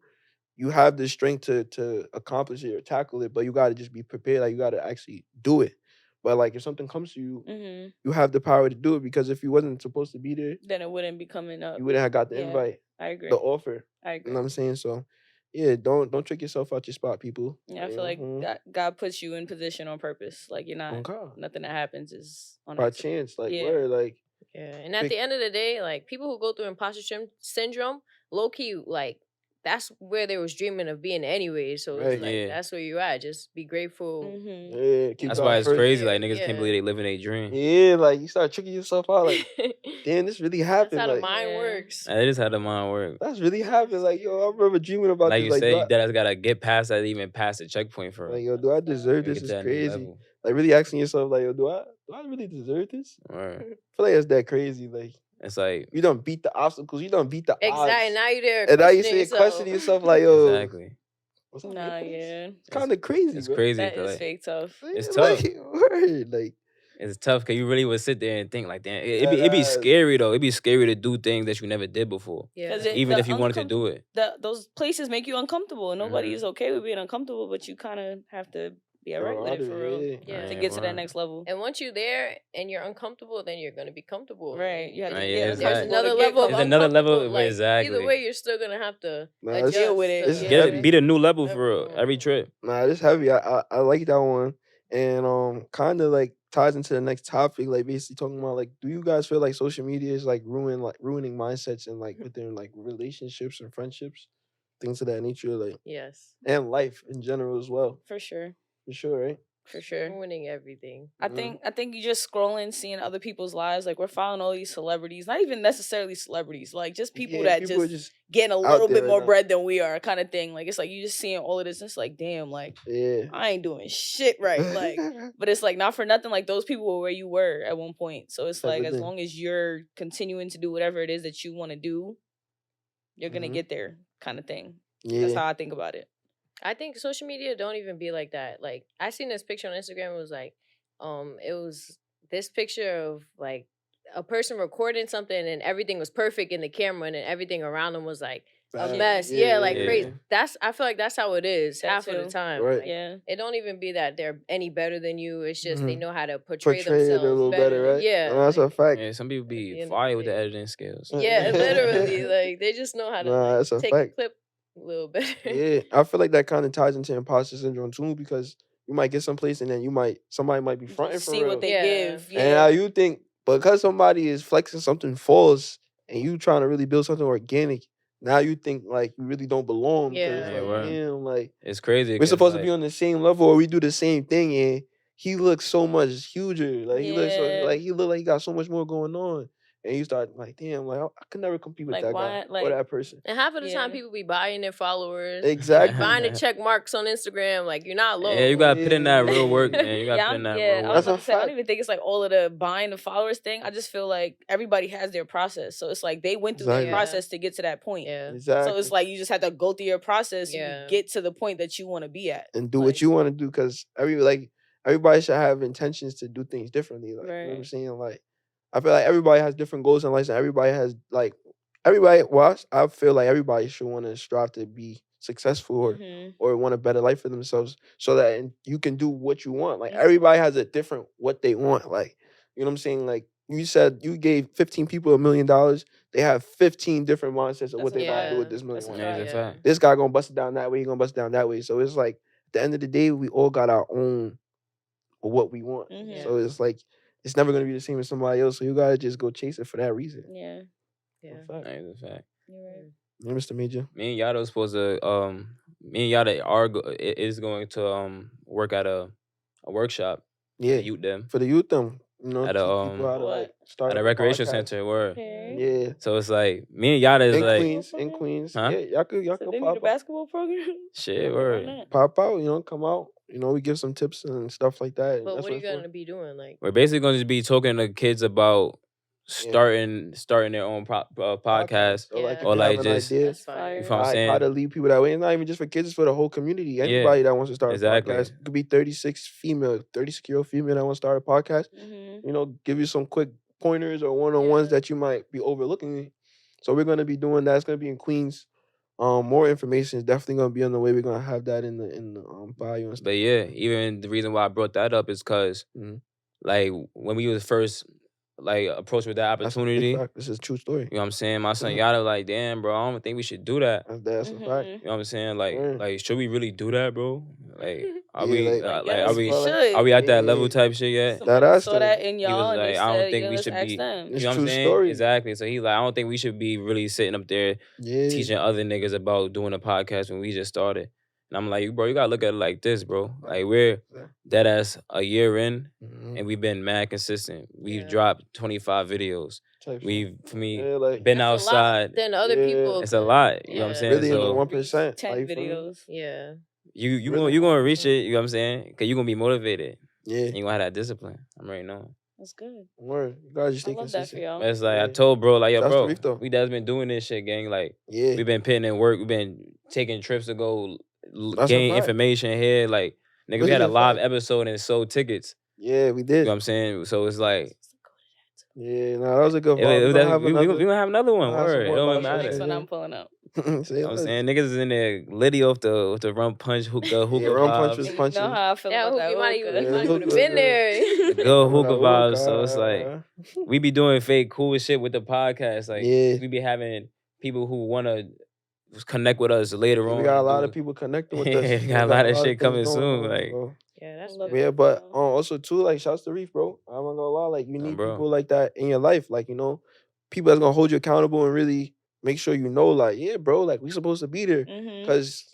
you have the strength to accomplish it or tackle it, but you gotta just be prepared. Like you gotta actually do it. But like if something comes to you, you have the power to do it, because if you wasn't supposed to be there, then it wouldn't be coming up. You wouldn't have got the invite. I agree. The offer. I agree. You know what I'm saying? So yeah, don't trick yourself out your spot, people. Yeah, I feel like God puts you in position on purpose. Like you're not nothing that happens is on by accident. chance. Like word, like and at the end of the day, like people who go through imposter syndrome, low key, like that's where they was dreaming of being anyway. So it's like that's where you at. Just be grateful. Yeah, that's why it's crazy. Like niggas can't believe they living a dream. Yeah, like you start tricking yourself out. Like, damn, this really happened. That's how like, the mind works. That is how the mind works. That's really happened. Like, yo, I remember dreaming about like this. You like, say, you guys gotta get past that, even past the checkpoint for. Like, yo, do I deserve this? It's crazy. Like, really asking yourself, like, yo, do I really deserve this? Right. I feel like it's that crazy. Like, it's like you don't beat the obstacles. You don't beat the odds. Exactly. Now you're there. And now you say questioning yourself, like, yo. Exactly. Nah, yeah. It's kind of crazy. It's bro. crazy. That is fake tough. It's tough. Like, it's tough because you really would sit there and think like, damn, it'd be scary though. It'd be scary to do things that you never did before. Yeah. Even if you wanted to do it. Those places make you uncomfortable, and nobody is okay with being uncomfortable, but you kind of have to be alright with it for real. Yeah. To get to that next level. And once you're there and you're uncomfortable, then you're gonna be comfortable. Right. You have to there's another level. There's another level. Like, exactly. Either way, you're still gonna have to deal with it. Beat a new level for real every trip. Nah, it's heavy. I like that one, and kind of like ties into the next topic. Like basically talking about like, do you guys feel like social media is like ruining mindsets and like within like relationships and friendships, things of that nature, like yes, and life in general as well. For sure, right? For sure. Ruining everything. I think you just scrolling, seeing other people's lives. Like we're following all these celebrities, not even necessarily celebrities, like just people that just getting a little bit more bread than we are, kind of thing. Like it's like you just seeing all of this, and it's like, damn, like I ain't doing shit right. Like, but it's like not for nothing. Like those people were where you were at one point. So it's like as long as you're continuing to do whatever it is that you want to do, you're gonna get there, kind of thing. Yeah. That's how I think about it. I think social media don't even be like that. Like I seen this picture on Instagram. It was like, it was this picture of like a person recording something and everything was perfect in the camera and then everything around them was like a mess. Yeah, crazy. I feel like that's how it is half of the time. Right. Like, it don't even be that they're any better than you. It's just they know how to portray themselves it a little better, right? Yeah, that's a fact. Yeah, some people be fire with the editing skills. Yeah, literally, like they just know how to take a clip. A little bit. Yeah, I feel like that kind of ties into imposter syndrome too, because you might get someplace and then somebody might be fronting for real. See what they give. And now you think because somebody is flexing something false and you trying to really build something organic, now you think like you really don't belong. Yeah. It's like, damn, like it's crazy. We're supposed to be on the same level or we do the same thing and he looks so much huger. Like he looks so, Yeah. like he got so much more going on. And you start like, damn, like I could never compete with Like, that why- guy or like- that person. And half of the time, Yeah. people be buying their followers, Exactly. buying the check marks on Instagram. Like, you're not alone. Yeah, you gotta put in that real work, Yeah. man. You gotta put in that yeah, real I was work. That's about a to say, I don't fact. even think it's like all of the buying the followers thing. I just feel like everybody has their process. So it's like they went through Exactly. their process to get to that point. Yeah. Exactly. So it's like you just have to go through your process Yeah. and get to the point that you want to be at. and do Like, what you want to do, because everybody should have intentions to do things differently. Like, you know what I'm Right. saying? Like, I feel like everybody has different goals in life, and everybody has I feel like everybody should want to strive to be successful Mhm. or want a better life for themselves, so that you can do what you want. Like, Mhm. everybody has a different what they want. Like, you know what I'm saying? Like, you said you gave 15 people $1 million. They have 15 different mindsets of what That's they a want to do fact. with this That's a million. Yeah, fact. it's a fact. This guy gonna bust it down that way. He gonna bust it down that way. So it's like at the end of the day, we all got our own what we want. Mhm. So it's like it's never gonna be the same as somebody else. So you gotta just go chase it for that reason. Yeah. Yeah. Fact. That is a fact. You're right. Yeah, Mr. Major. Me and Yada was supposed to me and Yada is going to work at a workshop. Yeah, at youth them for the youth, them, you know, At teach a, people how to like What? start at a up recreation podcast. center. Where Okay. Yeah, so it's like me and Yada is in like Queens. Huh? Yeah, y'all could So they need a pop out. basketball program? shit. Why Word. not? Pop out, you know, come out. You know, we give some tips and stuff like that. and But that's what are you it's for. going to be doing? Like, We're basically going to be talking to kids about starting their own podcast. So like, Yeah. if Or you like have an just- idea, that's fire. You feel what I'm saying? how to lead people that way. It's not even just for kids; it's for the whole community. Anybody that wants to start exactly. a podcast. It could be 36-year-old female that wants to start a podcast. Mhm. You know, give you some quick pointers or one-on-ones Yeah. that you might be overlooking. So we're gonna be doing that. It's gonna be in Queens. More information is definitely gonna be on the way. We're gonna have that in the bio and stuff. But yeah, even the reason why I brought that up is because Mhm. like when we was first like approached with that That's a big opportunity, fact. This is a true story. you know what I'm saying? My son Mhm. Yada like, damn, bro, I don't think we should do that. That's a fact. Mhm. You know what I'm saying? Like, Word. like, should we really do that, bro? Like, are Yeah, we like- like, Yes, are we should. are we at that level Yeah. type shit yet? Somebody That saw ass that thing. in He was y'all and like, they I don't said, think "Yo, we let's should ask be- them." It's You know what I'm true saying? story. Exactly. So he's like, I don't think we should be really sitting up there Yeah. teaching other niggas about doing a podcast when we just started. And I'm like, bro, you gotta look at it like this, bro. Like we're dead ass a year in, Mhm. and we've been mad consistent. We've Yeah. dropped 25 videos. Type shit. We've for me Yeah, like been That's a lot outside. than other Yeah. people. It's a lot. You know what I'm Yeah. saying? really in the So 1%. 10 like, you feel me? videos. Yeah. you Really? gonna reach it. You know what I'm saying? Cause you gonna be motivated. Yeah. And you gonna have that discipline. I'm already knowing. That's good. Word. You gotta just I stay love that for consistent. y'all. It's like I Yeah. told bro, like yo, Shouts to bro, Reef, though. we that's been doing this shit, gang. Like Yeah. we've been putting in work. We've been taking trips to go That's a gain fact. information here. Like nigga, we Really had a a live fact. episode and sold tickets. Yeah, we You did. know what I'm saying? So it's like Yeah, no, that was a good we vibe. We gonna have another. gonna have another one. we'll have some Word. It more don't live even shows matter. Next in one here. I'm pulling up. Say You know what I'm less. saying? Niggas is in there litty off the rum punch hookah Yeah, rum punch vibes. was You know punching. how I feel Yeah, about that you might hookah. even Yeah, would have hookah, been yeah. there. Good Coming hookah out vibes. So it's like hookah. we be doing fake cool shit with the podcast. Like Yeah. we be having people who wanna connect with us later on. We got a and lot do- of people connecting with Yeah, us. we got a lot of shit things coming going soon, on, like- so. Yeah, that's Love good. Yeah, but also too, like shouts to Reef, bro. I'm not gonna lie, like you Nah, need bro. people like that in your life, like, you know, people that's gonna hold you accountable and really make sure you know, like, yeah, bro, like we supposed to be there. Mhm. Cause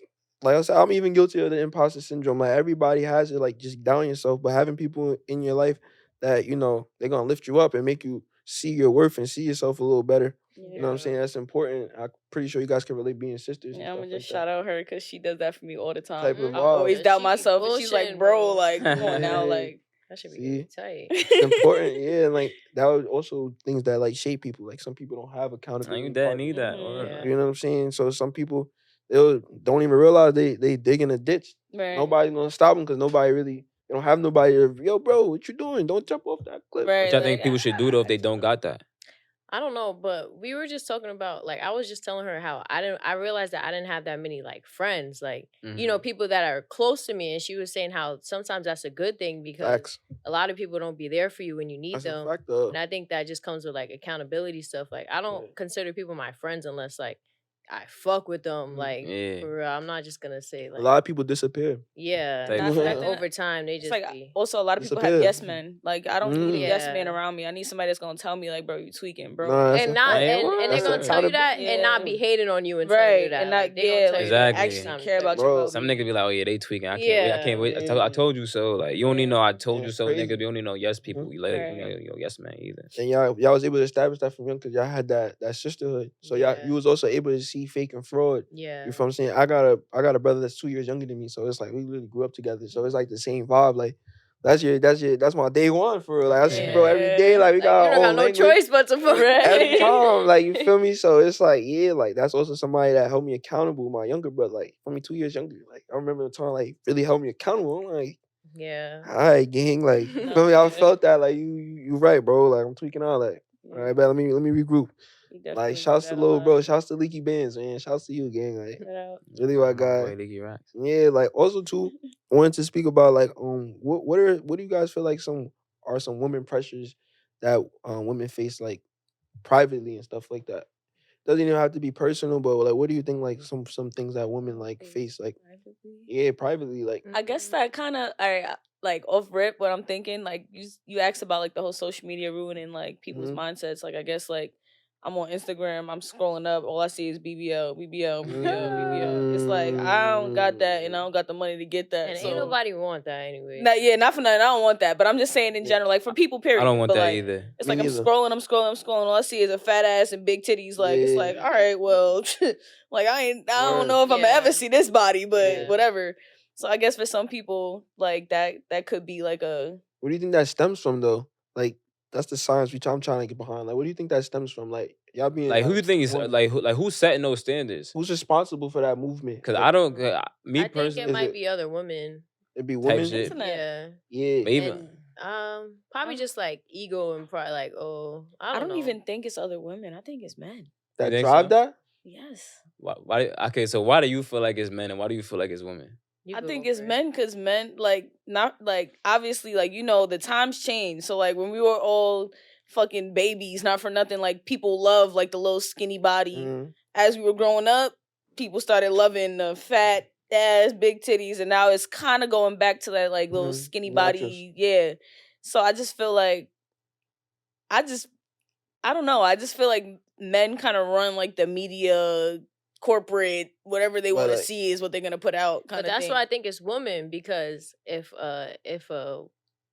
like I said, I'm even guilty of the imposter syndrome. Like everybody has it, like just down yourself, but having people in your life that, you know, they're gonna lift you up and make you see your worth and see yourself a little better. You know what I'm saying? That's important. I'm pretty sure you guys can relate being sisters. Yeah, I'm gonna just like shout out her because she does that for me all the time. Type of I vibe. always Yeah, doubt she be myself, and she's like, bullshitting, "Bro, bro. like, come on now, Yeah. like." That should be See? really tight. It's important, yeah. And like that was also things that like shape people. Like some people don't have I accountability. need that, partners. need that. Mhm. Word. Yeah. You know what I'm saying? So some people don't even realize they dig in a ditch. Right. Nobody's gonna stop them because nobody really. They don't have nobody to, yo, bro, what you doing? Don't jump off that cliff. Right. Which I think like, people should do though if they don't got that. I don't know, but we were just talking about, like, I was just telling her how I realized that I didn't have that many like friends, like, you know, people that are close to me. And she was saying how sometimes that's a good thing because Facts. a lot of people don't be there for you when you need That's them. a fact, though. And I think that just comes with like accountability stuff. Like, I don't Yeah. consider people my friends unless like I fuck with them. Like, Yeah. for real. I'm not just gonna say, A like, lot of people disappear. yeah. Like, Not for nothing. Over time, they It's just like be. also a lot of people have Disappear. yes men. Like I don't need a yes man Yeah. around me. I need somebody that's gonna tell me like, bro, you tweaking, bro. Nah, that's And a not fact. and they're That's gonna a tell you that Yeah. and not be hating on you and telling Right, you that. and not Like, they gonna tell you Exactly. that actually every care time. about Bro. your Some well-being. niggas be like, oh yeah, they tweaking. I can't wait. Yeah. I told you so. Like you only know I told Yeah, you it's so. crazy. Niggas, you only know yes people. You like Right. yo yes man either. And y'all was able to establish that from young because y'all had that sisterhood. So Yeah. you was also able to see fake and fraud. Yeah. You feel what I'm saying? I got a brother that's 2 years younger than me, so it's like we really grew up together. So it's like the same vibe. Like that's my day one for real. Like I see bro every day. Like we got you our don't got own no language choice but to fuck. every time. Like you feel me? So it's like like that's also somebody that held me accountable. My younger brother, like for me 2 years younger. Like I remember the time like really held me accountable. I'm like, Yeah. all right, gang. Like you feel me? I felt that. Like you right, bro. Like I'm tweaking out. Like all right, but let me regroup. Like shouts to little bro, shouts to Leaky Bands, man. Shouts to you, gang. Like really what I got. Boy, Leaky Rocks. Yeah, like also too, I wanted to speak about like what do you guys feel like some women pressures that women face like privately and stuff like that? Doesn't even have to be personal, but like what do you think like some things that women like face like privately like I guess that kind of like off rip what I'm thinking. Like you asked about like the whole social media ruining like people's mindsets. Like I guess like I'm on Instagram, I'm scrolling up, all I see is BBL. It's like I don't got that, and I don't got the money to get that. And so. ain't nobody want that anyway. Not for nothing. I don't want that, but I'm just saying in general, like for people, period. I don't want but, that like, either. It's Me like neither. I'm scrolling. All I see is a fat ass and big titties. Like it's like, all right, well, like I don't know if I'm gonna ever see this body, but whatever. So I guess for some people, like that could be like a. What do you think that stems from though? Like that's the science I'm trying to get behind. Like what do you think that stems from? Like y'all being Like who do you think is who's setting those standards? who's responsible for that movement? Because I don't I think personally it might be other women. It'd be type women. shit. Yeah. Yeah. But even And, probably just like ego and pride. Like, I don't know. even think it's other women. I think it's men. That think drive so? that? Yes. why? Okay, so why do you feel like it's men and why do you feel like it's women? You I go think it's first. men because men like not like obviously like the times change. So like when we were all fucking babies, not for nothing, like people love like the little skinny body. Mhm. As we were growing up, people started loving the fat ass, big titties, and now it's kind of going back to that like little skinny body. Yeah. So I just feel like I don't know. I just feel like men kind of run like the media, corporate, whatever they want to see is what they're gonna put out. But that's why I think it's women, because if a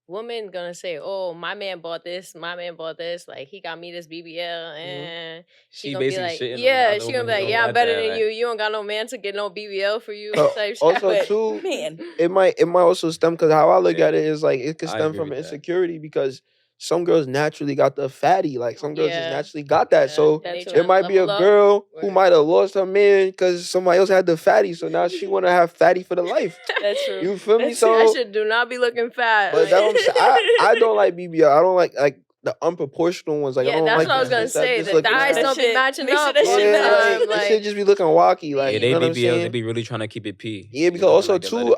woman gonna say, "Oh, my man bought this, like he got me this BBL," and she gonna be like, "Yeah," she gonna be like, "Yeah, I'm better than you. You don't got no man to get no BBL for you." Type shit. Also, too, man, it might also stem because how I look at it is like it could stem from insecurity because some girls naturally got the fatty, like some girls just naturally got that. So there might be a girl who might have lost her man because somebody else had the fatty, so now she want to have fatty for the life. That's true. You feel me? So that shit do not be looking fat. But I don't like BBL. I don't like the unproportional ones. Like I don't that's like what I was gonna say. The thighs don't be matching up. This shit just be looking wacky. Like they you know they be really trying to keep it P. Yeah, because also too,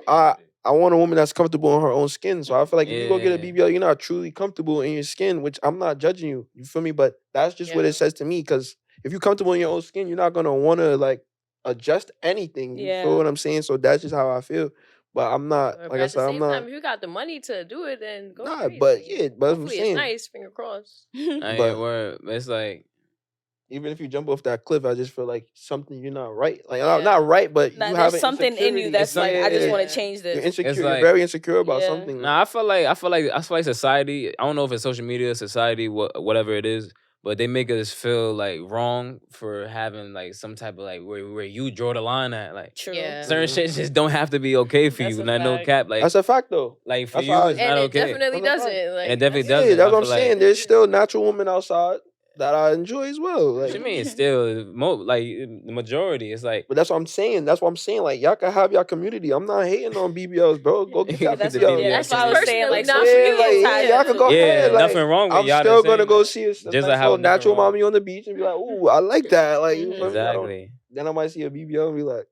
I want a woman that's comfortable in her own skin. So I feel like if you go get a BBL, you're not truly comfortable in your skin, which I'm not judging you. You feel me? But that's just what it says to me. Because if you're comfortable in your own skin, you're not gonna want to like adjust anything. You feel what I'm saying? So that's just how I feel. But I'm not, like I said, I'm not. Time, if you got the money to do it, then go. Nah, but I'm saying it's nice. Finger crossed. But it's like, even if you jump off that cliff, I just feel like something you're not right. Like not right, but you have something in you that's like I just want to change this. You're insecure. You're very insecure about something. Nah, I feel like society. I don't know if it's social media, society, whatever it is. But they make us feel like wrong for having like some type of like where you draw the line at. Like certain shit just don't have to be okay for you. Not no cap. Like that's a fact though. Like for you, it's not okay. It definitely doesn't. Like, it definitely doesn't. That's what I'm saying. There's still natural women outside that I enjoy as well. Like, what you mean? Still, like the majority. It's like, but that's what I'm saying. Like, y'all can have your community. I'm not hating on BBLs, bro. Go get your BBL. That's what I was saying. Like, y'all can go ahead. Like, nothing wrong with y'all. I'm still gonna go see a just like how natural mommy on the beach and be like, ooh, I like that. Like, you feel me? Exactly. then I might see a BBL and be like,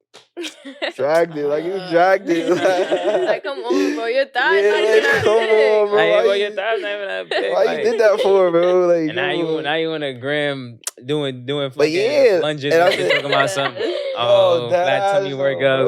dragged it, like you dragged it. Like, come on, bro, your thighs Yeah, not like, even that come big. on, bro. Like, Why bro, you- your thighs not even that big. Why you did that for, bro? Like, And now you on a gram doing But fucking yeah, lunges and and I shit, said- talking about something. Bro, Oh, that flat tummy ass, workouts.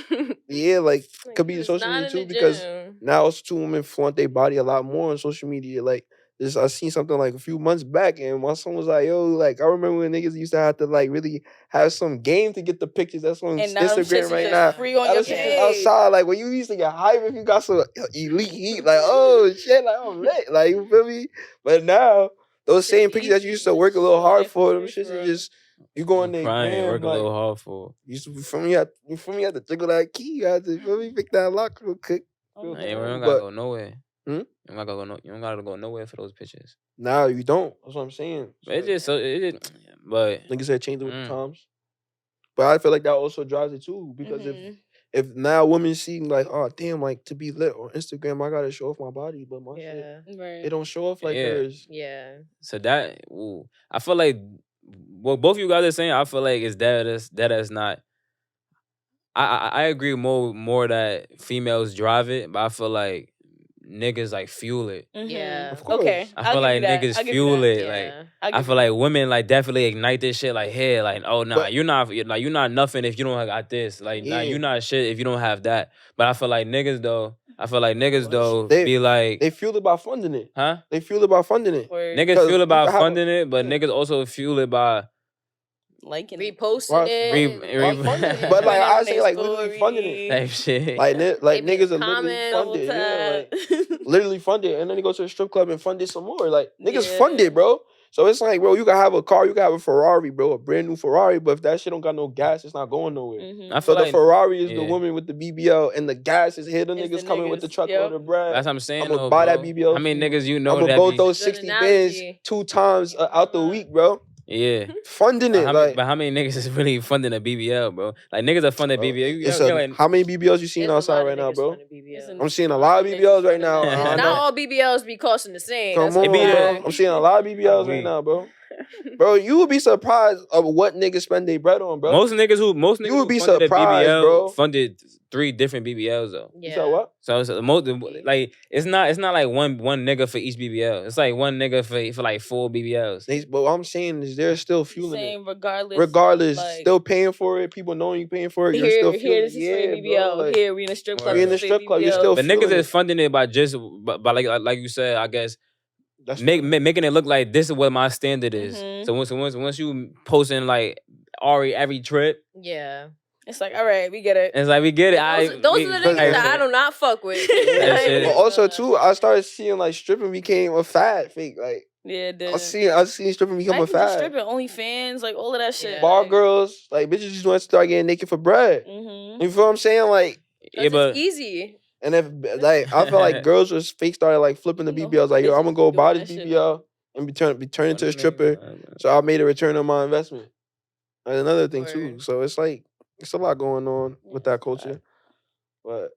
bro. Yeah, like could be It's social not media in too the because gym. now it's two women flaunt their body a lot more on social media. Like this, I seen something like a few months back, and my son was like, "Yo, like I remember when niggas used to have to like really have some game to get the pictures. That's on And now them shits Instagram is right just now. free on Now your them shits is page. outside, like when you used to get hype if you got some elite heat, like oh shit, like I'm lit, like you feel me? But now those same pictures that you used to work a little hard for, them shits is just you go on there, Crying, work a like, little hard for. you feel me? You feel me? You had to jiggle that key. You had to feel me? Pick that lock real quick. Oh, Hey, you don't no. gotta go nowhere. Hmm? You don't gotta go nowhere for those pictures. Nah, you don't. That's what I'm saying. But but Niggas said change it with the Mm. times. But I feel like that also drives it too. Because if now women see like, oh damn, like to be lit on Instagram, I gotta show off my body, but my shit, Yeah. Right. it don't show off like Yeah. hers. Yeah. so that I feel like what both of you guys are saying, I feel like is that is not. I agree more that females drive it, but I feel like niggas like fuel it. Yeah. Of course. Okay. I feel like niggas fuel it. Like I feel like women like definitely ignite this shit. Like hey, like oh nah, But- you're not nothing if you don't got this. Like nah, Yeah. you're not shit if you don't have that. But I feel like niggas though. They- Be like, They fuel it by funding it. huh? They fuel it by funding it. Niggas 'Cause fuel you it by can have a- funding it, but yeah. niggas also fuel it by liking it. Reposting Right. it. But like I on say, their like literally funding it. type shit. Like like Maybe niggas a are literally comment, funded. Yeah, like Literally. literally fund it, and then they go to a strip club and fund it some more. Like niggas Yeah. fund it, bro. So it's like, bro, you can have a car, you can have a Ferrari, bro, a brand new Ferrari, but if that shit don't got no gas, it's not going nowhere. I So feel the like Ferrari is the yeah. woman with the BBL, and the gas is here. The It's the niggas coming with the niggas, truckload yep. of bread. that's what I'm saying. I'ma though, buy that bro. BBL How many for you. niggas you know I'm gonna that go be- throw Good 60 analogy. bins 2 times out the week, bro. Yeah. Funding it, But how many niggas is really funding a BBL, bro? Like niggas are funding BBL. it's You're like, how many BBLs you seen There's a outside lot of right now, niggas bro? funding BBL. I'm seeing a lot of BBLs right now. Yeah. I Not know. all BBLs be costing the same. Come That's on, a be bro. fact. I'm seeing a lot of BBLs right Weak. now, bro. Bro, you would be surprised of what niggas spend their bread on, bro. most niggas You would who be funded a surprised, BBL bro. funded 3 different BBLs though. You said what? So it's most like it's not like one nigga for each BBL. It's like one nigga for like 4 BBLs. But what I'm saying is they're still fueling it. Saying regardless. Regardless, like, still paying for it. People knowing you paying for it. You're here, still fueling this is for your it. BBL. Yeah, bro. Like, Here, we in a strip club. We in a this is strip club, you're BBL. still But niggas feeling is funding it by just by like you said, I guess that's making it look like this is what my standard is. Mhm. So once you posting like Ari every trip, Yeah. It's like, all right, we get it. it's like we get it. Those are the niggas that I do not fuck with. That shit. But also too, I started seeing like stripping became a fad fake. Like Yeah, dude. I seen stripping become Not a even just fad. stripping, OnlyFans, like all of that shit. Yeah. Bar like, girls, like bitches just want to start getting naked for bread. Mhm. You feel what I'm saying? Like, Yeah, but it's easy. and if like I feel like girls was fake started like flipping the You know, BBLs, like yo, I'm gonna go doing buy that this shit. BBL and be turned into a stripper. So I made a return on my investment. That's another thing too. Word. So it's like it's a lot going on with that culture. But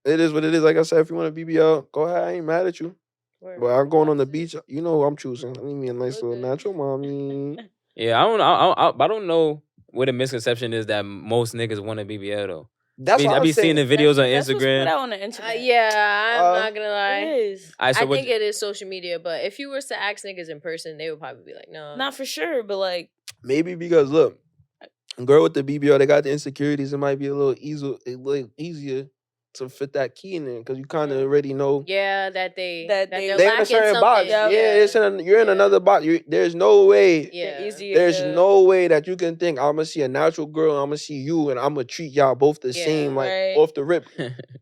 it is what it is. Like I said, if you want a BBL, go ahead. I ain't mad at you. Word. But I'm going on the beach. You know who I'm choosing. I need me a nice little Okay. natural mommy. Yeah, I don't know what the misconception is that most niggas want a BBL though. That's what I I'm be seeing the saying. videos on That's what's put Instagram. out on the internet. Yeah, I'm not gonna It lie. is. Alright, so I what think it is social media, but if you were to ask niggas in person, they would probably be like, no. Not for sure, but like, Maybe because look, a girl with the BBL, they got the insecurities. It might be a little easier to fit that key in there because you kind of already know. Yeah, that they're They're in a lacking certain box. something. Yeah, you're in Yeah. another box. There's no way. Yeah. easier. There's to- no way that you can think I'm gonna see a natural girl, I'm gonna see you, and I'm gonna treat y'all both the Yeah, same, like right. off the rip.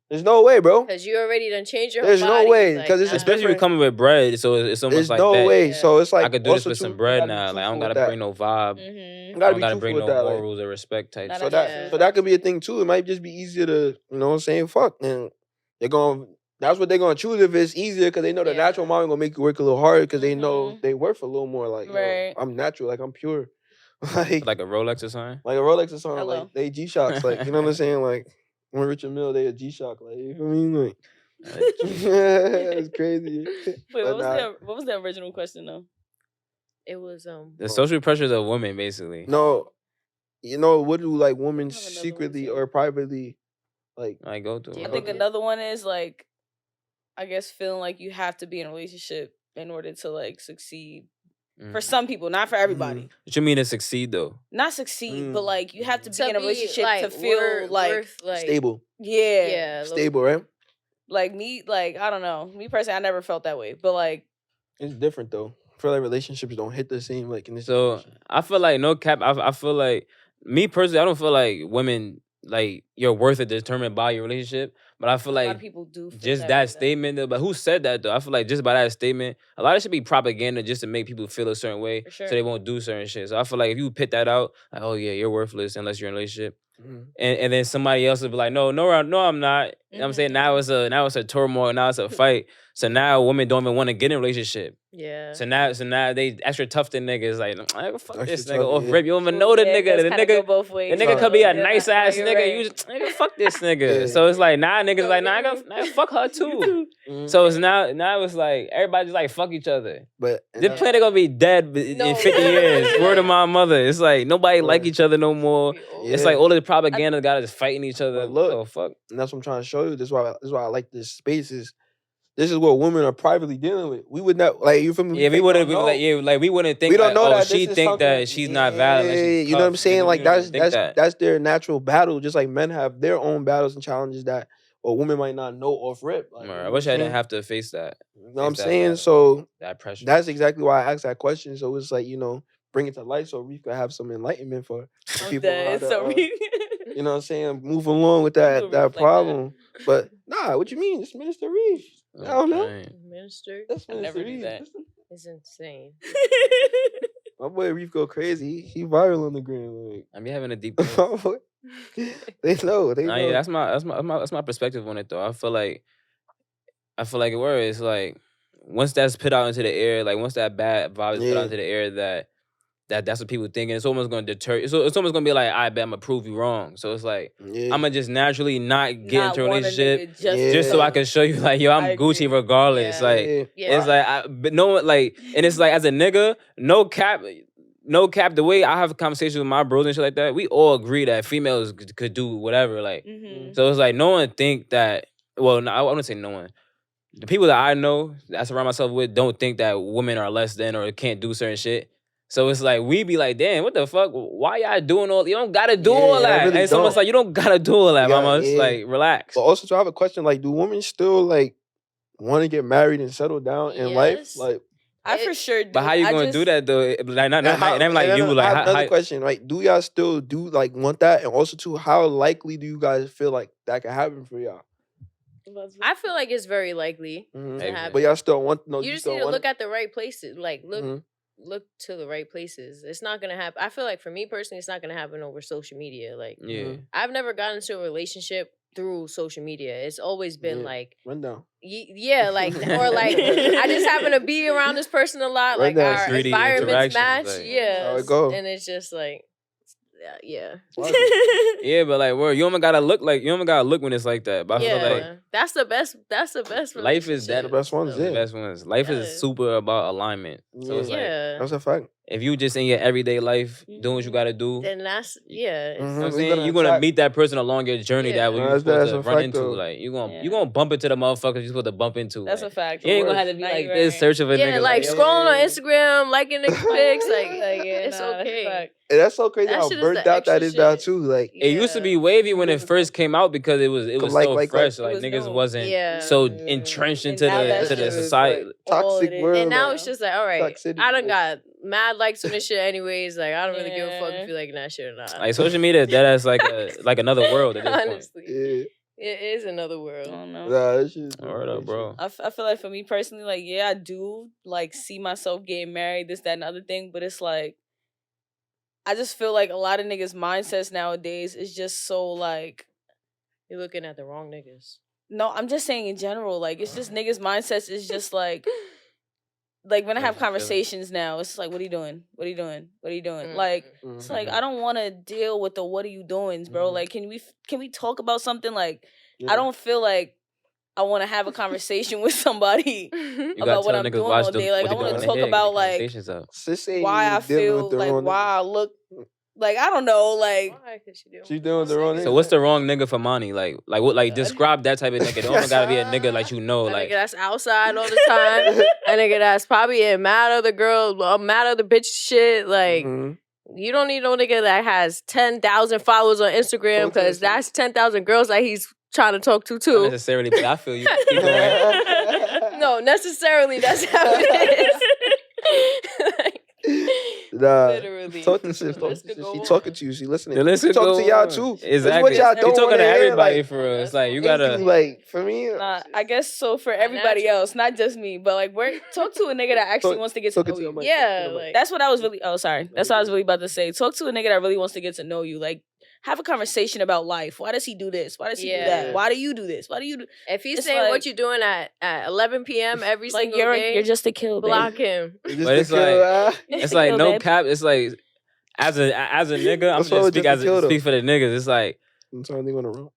There's no way, bro. Because you already done changed your There's whole no body. way, like, 'cause it's nah. Especially if you different. coming with bread, so it's almost There's like no that. way. Yeah. So it's like I could do this also with some too, you bread gotta be now. Like I truthful don't with gotta that. bring no vibe. Mhm. You I gotta don't be gotta truthful bring with no that. Like, morals or respect type. Nah, shit. that's so that could be a thing too. It might just be easier to, you know what I'm saying? Fuck. And that's what they're gonna choose if it's easier because they know the Yeah. natural mom gonna make you work a little harder because they know Mhm. they worth a little more. Like, yo, Right. I'm natural, like I'm pure. like Like a Rolex or something. a Rolex or something. Hello. Like they G Shocks. Like, you know what I'm saying? Like when Richard Mille, they a G Shock. Like, you feel me? Like it's crazy. Wait, But what was the original question though? It was The social pressures of women, basically. No. you know, what do like women have another one secretly too. or privately like? I go through. Yeah. I think another one is like, I guess feeling like you have to be in a relationship in order to like succeed. For some people, not for everybody. What you mean to succeed though? Not succeed, but like you have to be To in a be, relationship like, to feel like worth, like Stable. yeah, Stable, right? like me, like I don't know. Me personally, I never felt that way, but like It's different though. I feel like relationships don't hit the same like in this So situation. I feel like no cap. I feel like me personally, I don't feel like women like your worth is determined by your relationship. But I feel a lot like of people do feel just that that way, though. statement though. But who said that though? I feel like just by that statement, a lot of it should be propaganda just to make people feel a certain way, For sure. so they won't do certain shit. So I feel like if you put that out, like, oh yeah, you're worthless unless you're in a relationship. And then somebody else will be like, no, I'm not. You know what I'm saying? Now it's a turmoil, now it's a fight. So now women don't even want to get in a relationship. Yeah. So now they extra tough to niggas like fuck Extra this tough, nigga off yeah. rip. You don't even know the Yeah, it nigga. does The kinda go nigga both ways, the nigga though. could be a Yeah, nice no, ass you're nigga. right. You just nigga fuck this nigga. Yeah. So it's like now niggas like nah, fuck her too. So it's now it's like everybody just like fuck each other. But This planet gonna be dead in No. 50 years. Word of my mother. It's like nobody like Right. each other no more. It's like all the propaganda got us fighting each other. But look, What the fuck? and that's what I'm trying to show you. This is why I like this space. This is what women are privately dealing with. We would not like you feel me. Yeah, we wouldn't know. we wouldn't think We don't like, know oh, that she this is think something- that she's not valid. Unless she's you know what I'm tough. saying? We Like don't think that. that's their natural battle. Just like men have their own battles and challenges that women might not know off rip. Like, I wish I didn't have to face that. You know what I'm face that saying? battle, So that pressure. that's exactly why I asked that question. So it's like, you know, bring it to light so we could have some enlightenment for people. on how That is to, so you know what I'm saying? Move along with that People reflect that. problem. But nah, what you mean? It's Minister Reeve. I don't know. Okay. Minister That's I never Minister knew Reeve. that. is insane. My boy Reeve go crazy. He viral on the gram. Like, I be having a deep. my boy- they know. They Nah, know. yeah, that's my perspective on it though. I feel like it works. Like once that's put out into the air, like once that bad vibe is put Yeah. out into the air, that's what people thinking. It's almost gonna deter. It's almost gonna be like, I bet I'm gonna prove you wrong. So it's like Yeah. I'm gonna just naturally not get Not into a want relationship Yeah. just so I can show you like, yo, I'm I Gucci agree. regardless. Yeah. Like Yeah. it's like, but no one like, and it's like as a nigga, no cap. The way I have conversations with my bros and shit like that, we all agree that females could do whatever. Like, so it's like no one think that. Well, no, I wouldn't say no one. The people that I know, that I surround myself with, don't think that women are less than or can't do certain shit. So it's like we be like, damn, what the fuck? Why y'all doing all? You don't gotta do Yeah, all I that. really And it's almost don't. like you don't gotta do all that, You gotta- mama. It's yeah. like relax. But also, so I have a question. Like, do women still like want to get married and settle down in life? Yes. Like, I for sure do. But how you gonna do that though? Like not I'm like and you. then Like I have how, another how, question. Like, do y'all still do like want that? And also, too, how likely do you guys feel like that could happen for y'all? I feel like it's very likely Mhm. to happen. But y'all still want? No, you just still need to want look it? at the right places. Like look Mhm. look to the right places. It's not gonna happen. I feel like for me personally, it's not gonna happen over social media. Like yeah. I've never gotten into a relationship through social media. It's always been Yeah. like Run down. yeah, like or like I just happen to be around this person a lot. Right Like now, our 3D environments match. interactions, like, Yeah, how it go. and it's just like yeah. Yeah, but like, you don't gotta look when it's like that. But I feel like Yeah, that's the best. That's the best. life is that The best ones, the yeah. best ones. Life Yeah. is super about alignment. So it's like Yeah, That's a fact. if you just in your everyday life doing what you gotta do, then that's yeah. It's, Mhm. you know what I'm We saying? gonna you're gonna attack- meet that person along your journey Yeah. that you're That's supposed to a run fact, into. though. Like you gonna Yeah. bump into the motherfuckers you're supposed to bump into. That's a like, fact. You ain't of gonna have to course. be Nah, like you're this right. search of a Yeah, nigga. like yeah, scrolling on yeah. Instagram, liking the pics, like Yeah, it's nah, that's a okay. fact. And that's so crazy That how shit is burnt the out that extra is now shit. too. Like, It used to Yeah. be wavy when it first came out because it was Like- so like- fresh. It Like was niggas new. wasn't Yeah. so Yeah. entrenched And into now that the shit is, society. all toxic it is. world. And now like, it's just like, all right, toxicity, I done like- got mad likes on this shit anyways. Like I don't really give a fuck Yeah. if you liking that shit or not. Like social media, that's like another world at this point. Honestly, yeah. it is another I world. don't know. Nah, that shit. Word up, bro. I feel like for me personally, like, yeah, I do like see myself getting married, this, that, and other thing, but it's like I just feel like a lot of niggas' mindsets nowadays is just so like You're looking at the wrong niggas. no, I'm just saying in general, like it's just niggas' mindsets is just like when I have conversations now, it's like, what are you doing? What are you doing? What are you doing? Like it's like I don't want to deal with the what are you doings, bro. Like can we talk about something? Like I don't feel like I want to have a conversation with somebody You about gotta what tell I'm niggas doing watch all the- day. Like what I they want doing to in talk the head, about get like conversations up. Sis ain't why even I dealing feel with the like wrong why niggas. I look Like, I don't know, like. Why? Cause she doing the wrong nigga. So what's the wrong nigga for Mani? Like what? Like describe that type of nigga. It don't gotta be a nigga like a like. nigga that's outside all the time. A nigga that's probably in mad other girls, mad other bitch shit. Like you don't need no nigga that has 10,000 followers on Instagram because that's 10,000 girls that he's trying to talk to too. Not necessarily, but I feel you. No, necessarily that's how it is. Nah, literally. talk to sis. She talking to you. She listening. She talking to y'all too. Exactly. What y'all don't talking to everybody like, for real. It's like you gotta like for me. Nah, I guess so for everybody else, not just me, but like talk to a nigga that actually wants to get to know you. Yeah, like, that's what I was really. Oh, sorry, that's what I was really about to say. Talk to a nigga that really wants to get to know you. Like, have a conversation about life. Why does he do this? Why does he do that? Why do you do this? Why do you do? If he's saying like, what you're doing at 11 p.m. every single day, you're just a kill. Block him. But it's like no cap. It's like as a nigga, I'm just speak for the niggas. It's like sometimes they want to rump.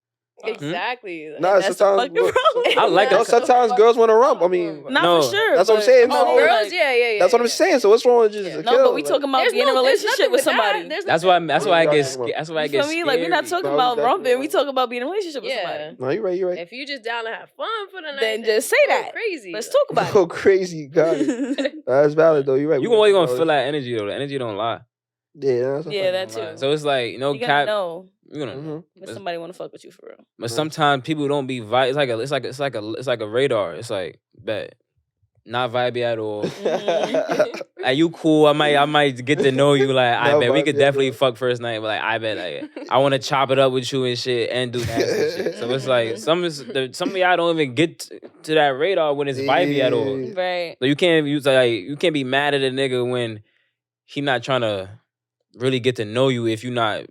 Exactly. Nah, sometimes I like that. Sometimes girls want to rump. I mean, not for sure. That's what I'm saying. Oh, girls, yeah. That's what I'm saying. So what's wrong with just a kill? No, but we talking about being in a relationship with somebody. That's why I get scared. That's why I get scared. Like, we're not talking about rumping. We talking about being in a relationship with somebody. No, you're right. If you just down to have fun for the night, then just say that. Crazy. Let's talk about it. Go crazy, got it. That's valid though. You're right. You always gonna feel that energy though. The energy don't lie. Yeah, that too. So it's like you cap. Know. You gonna if somebody want to fuck with you for real. But sometimes people don't be vibe. It's like a radar. It's like bet. Not vibey at all. Like you cool. I might get to know you. Like I bet we could definitely fuck first night. But like I bet like I want to chop it up with you and shit and do that shit. So it's like some of y'all don't even get to that radar when it's vibey at all. Right. So you can't be mad at a nigga when he not trying to really get to know you if you ain't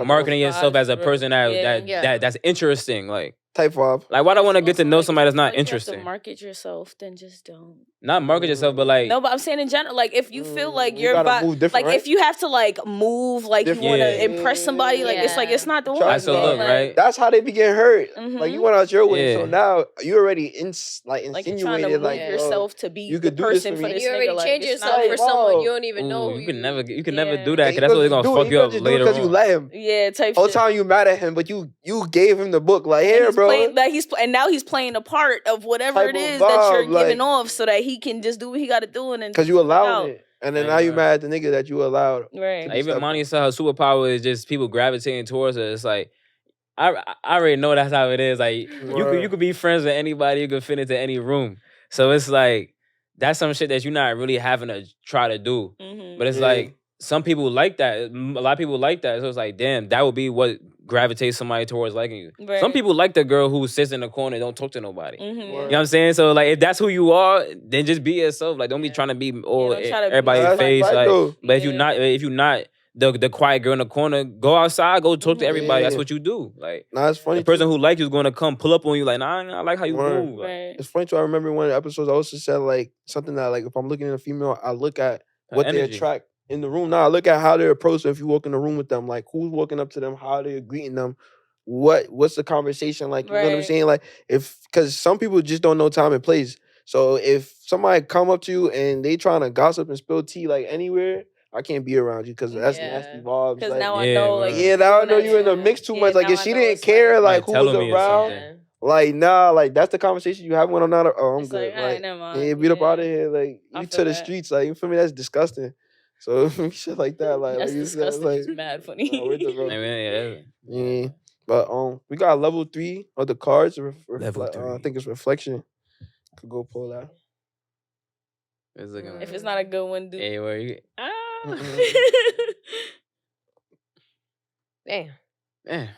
marketing yourself as a person that's interesting. Like type 5. Like, why do I want to get to know somebody that's not interesting? If you have to market yourself, then just don't. Not market yourself, but like... No, but I'm saying in general, like, if you feel like you're about... Like, right? If you have to, like, move, like, you want to impress somebody, like, it's like, it's not the one. I still look, right? That's how they be getting hurt. Like, you went out your way, so now you already insinuated, like, yourself to be you could the person for this You already change yourself for someone you don't even know. You can never do that, because that's what they're going to fuck you up later on. Because you let him. Yeah, type shit. Whole time you mad at him, but you gave him the book, like, here, bro. And now he's playing a part of whatever it is that you're giving off so that he can just do what he got to do. Because you allowed it. And then now you mad at the nigga that you allowed. Right. Like, even Mani said her superpower is just people gravitating towards her. It's like, I already know that's how it is. Like, you could be friends with anybody. You could fit into any room. So it's like, that's some shit that you're not really having to try to do. But it's like, some people like that. A lot of people like that. So it's like, damn, that would be what gravitates somebody towards liking you. Right. Some people like the girl who sits in the corner and don't talk to nobody. You know what I'm saying? So like, if that's who you are, then just be yourself. Like, don't be trying to be everybody's face. Like, but if you're not the quiet girl in the corner, go outside, go talk to everybody. That's what you do. Like, it's funny. The person who like you is going to come pull up on you. Like, nah, I like how you move. Like, it's funny too. I remember in one of the episodes I also said like something that like if I'm looking at a female, I look at what they attract in the room. Now I look at how they're approaching. If you walk in the room with them, like who's walking up to them, how they're greeting them, what's the conversation like? You know what I'm saying? Like because some people just don't know time and place. So if somebody come up to you and they trying to gossip and spill tea like anywhere, I can't be around you because that's nasty vibes. Because like, now I know, like, now I know you in the mix too much. Like if she didn't care, like who was around, like nah, like that's the conversation you have when I'm not. I'm good. Like, beat up out of here. Like you to the streets. Like you feel me? That's disgusting. So shit like that, like that's like disgusting. Like, it's mad funny. But we got level 3 of the cards. Level 3. I think it's reflection. Could go pull that. If it's not a good one, dude. Hey, where you? Damn. No,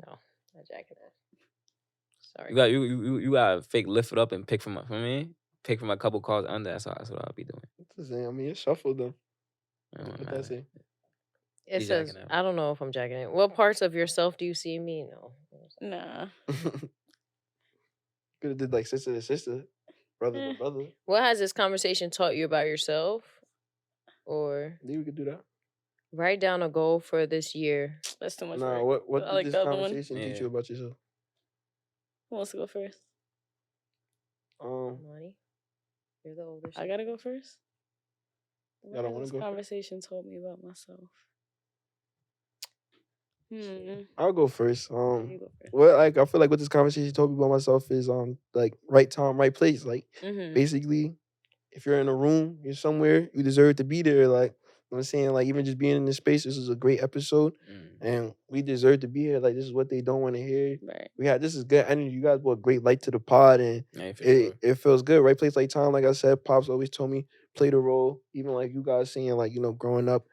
not jacking that. Sorry. You got fake lift it up and pick from me. Pick from a couple cards under. That's what I'll be doing. I mean, it's shuffled though. What that say? It says, I don't know if I'm jacking it. What parts of yourself do you see in me? No. Nah. Could have did like sister to sister, brother to brother. What has this conversation taught you about yourself? Or maybe we could do that. Write down a goal for this year. That's too much. Nah, work. what did this conversation teach you about yourself? Who wants to go first? Mani, you're the oldest. I gotta go first. Y'all don't want to go? Conversation told me about myself. I'll go first. You go first. Well, like I feel like what this conversation told me about myself is like right time, right place. Like basically, if you're in a room, you're somewhere, you deserve to be there. Like I'm saying, like even just being in this space, this is a great episode, and we deserve to be here. Like this is what they don't want to hear. Right. This is good energy. You guys brought great light to the pod, and it feels good. Right place, right time. Like I said, Pops always told me play the role. Even like you guys saying, like growing up,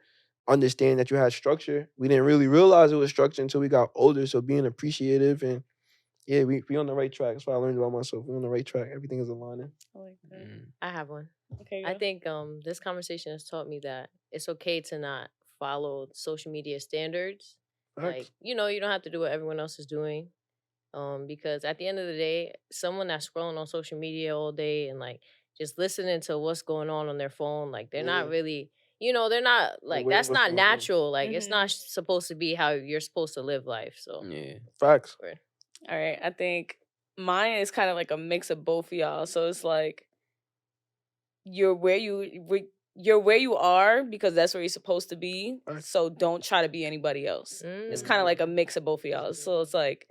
understand that you had structure. We didn't really realize it was structure until we got older. So being appreciative and yeah, we on the right track. That's what I learned about myself. We're on the right track. Everything is aligning. I like that. I have one. Okay. I think this conversation has taught me that it's okay to not follow social media standards. Like, you don't have to do what everyone else is doing. Because at the end of the day, someone that's scrolling on social media all day and like just listening to what's going on their phone, like they're not really, they're not like that's not natural. Like it's not supposed to be how you're supposed to live life. So yeah, facts. All right, I think mine is kind of like a mix of both of y'all. So it's like you're where you are because that's where you're supposed to be. So don't try to be anybody else. It's kind of like a mix of both of y'all. So it's like,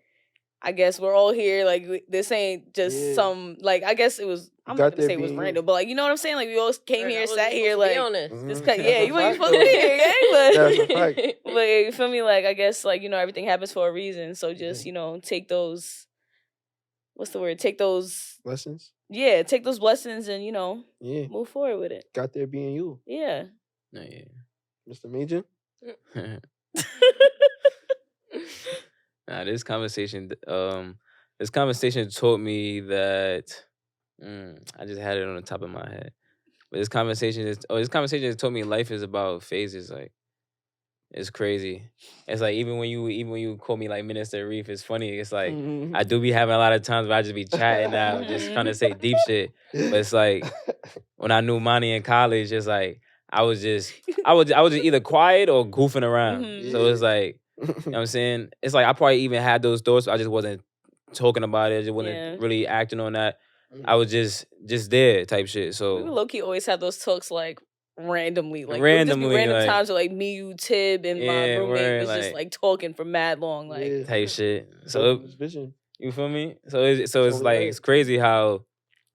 I guess we're all here. Like this ain't just some like. I guess it was. I'm not gonna say it was random, but like you know what I'm saying. Like we all came here, sat here, like this. Yeah, you ain't supposed to be here, gang. But you feel me? Like I guess like everything happens for a reason. So just take those. What's the word? Take those lessons. Yeah, take those blessings and move forward with it. Got there being you. Yeah. Yeah. Mr. Major. Nah, this conversation taught me that I just had it on the top of my head. But this conversation has taught me life is about phases. Like it's crazy. It's like even when you call me like Minister Reef, it's funny. It's like I do be having a lot of times where I just be chatting now, just trying to say deep shit. But it's like when I knew Mani in college, it's like I was just either quiet or goofing around. So it's like. You know what I'm saying? It's like I probably even had those thoughts. I just wasn't talking about it. I just wasn't really acting on that. I was just there type shit. So we low-key always have those talks like randomly. Like random times where like me, you, Tib, and my roommate was just like talking for mad long. Like type shit. So you feel me? So it's like it's crazy how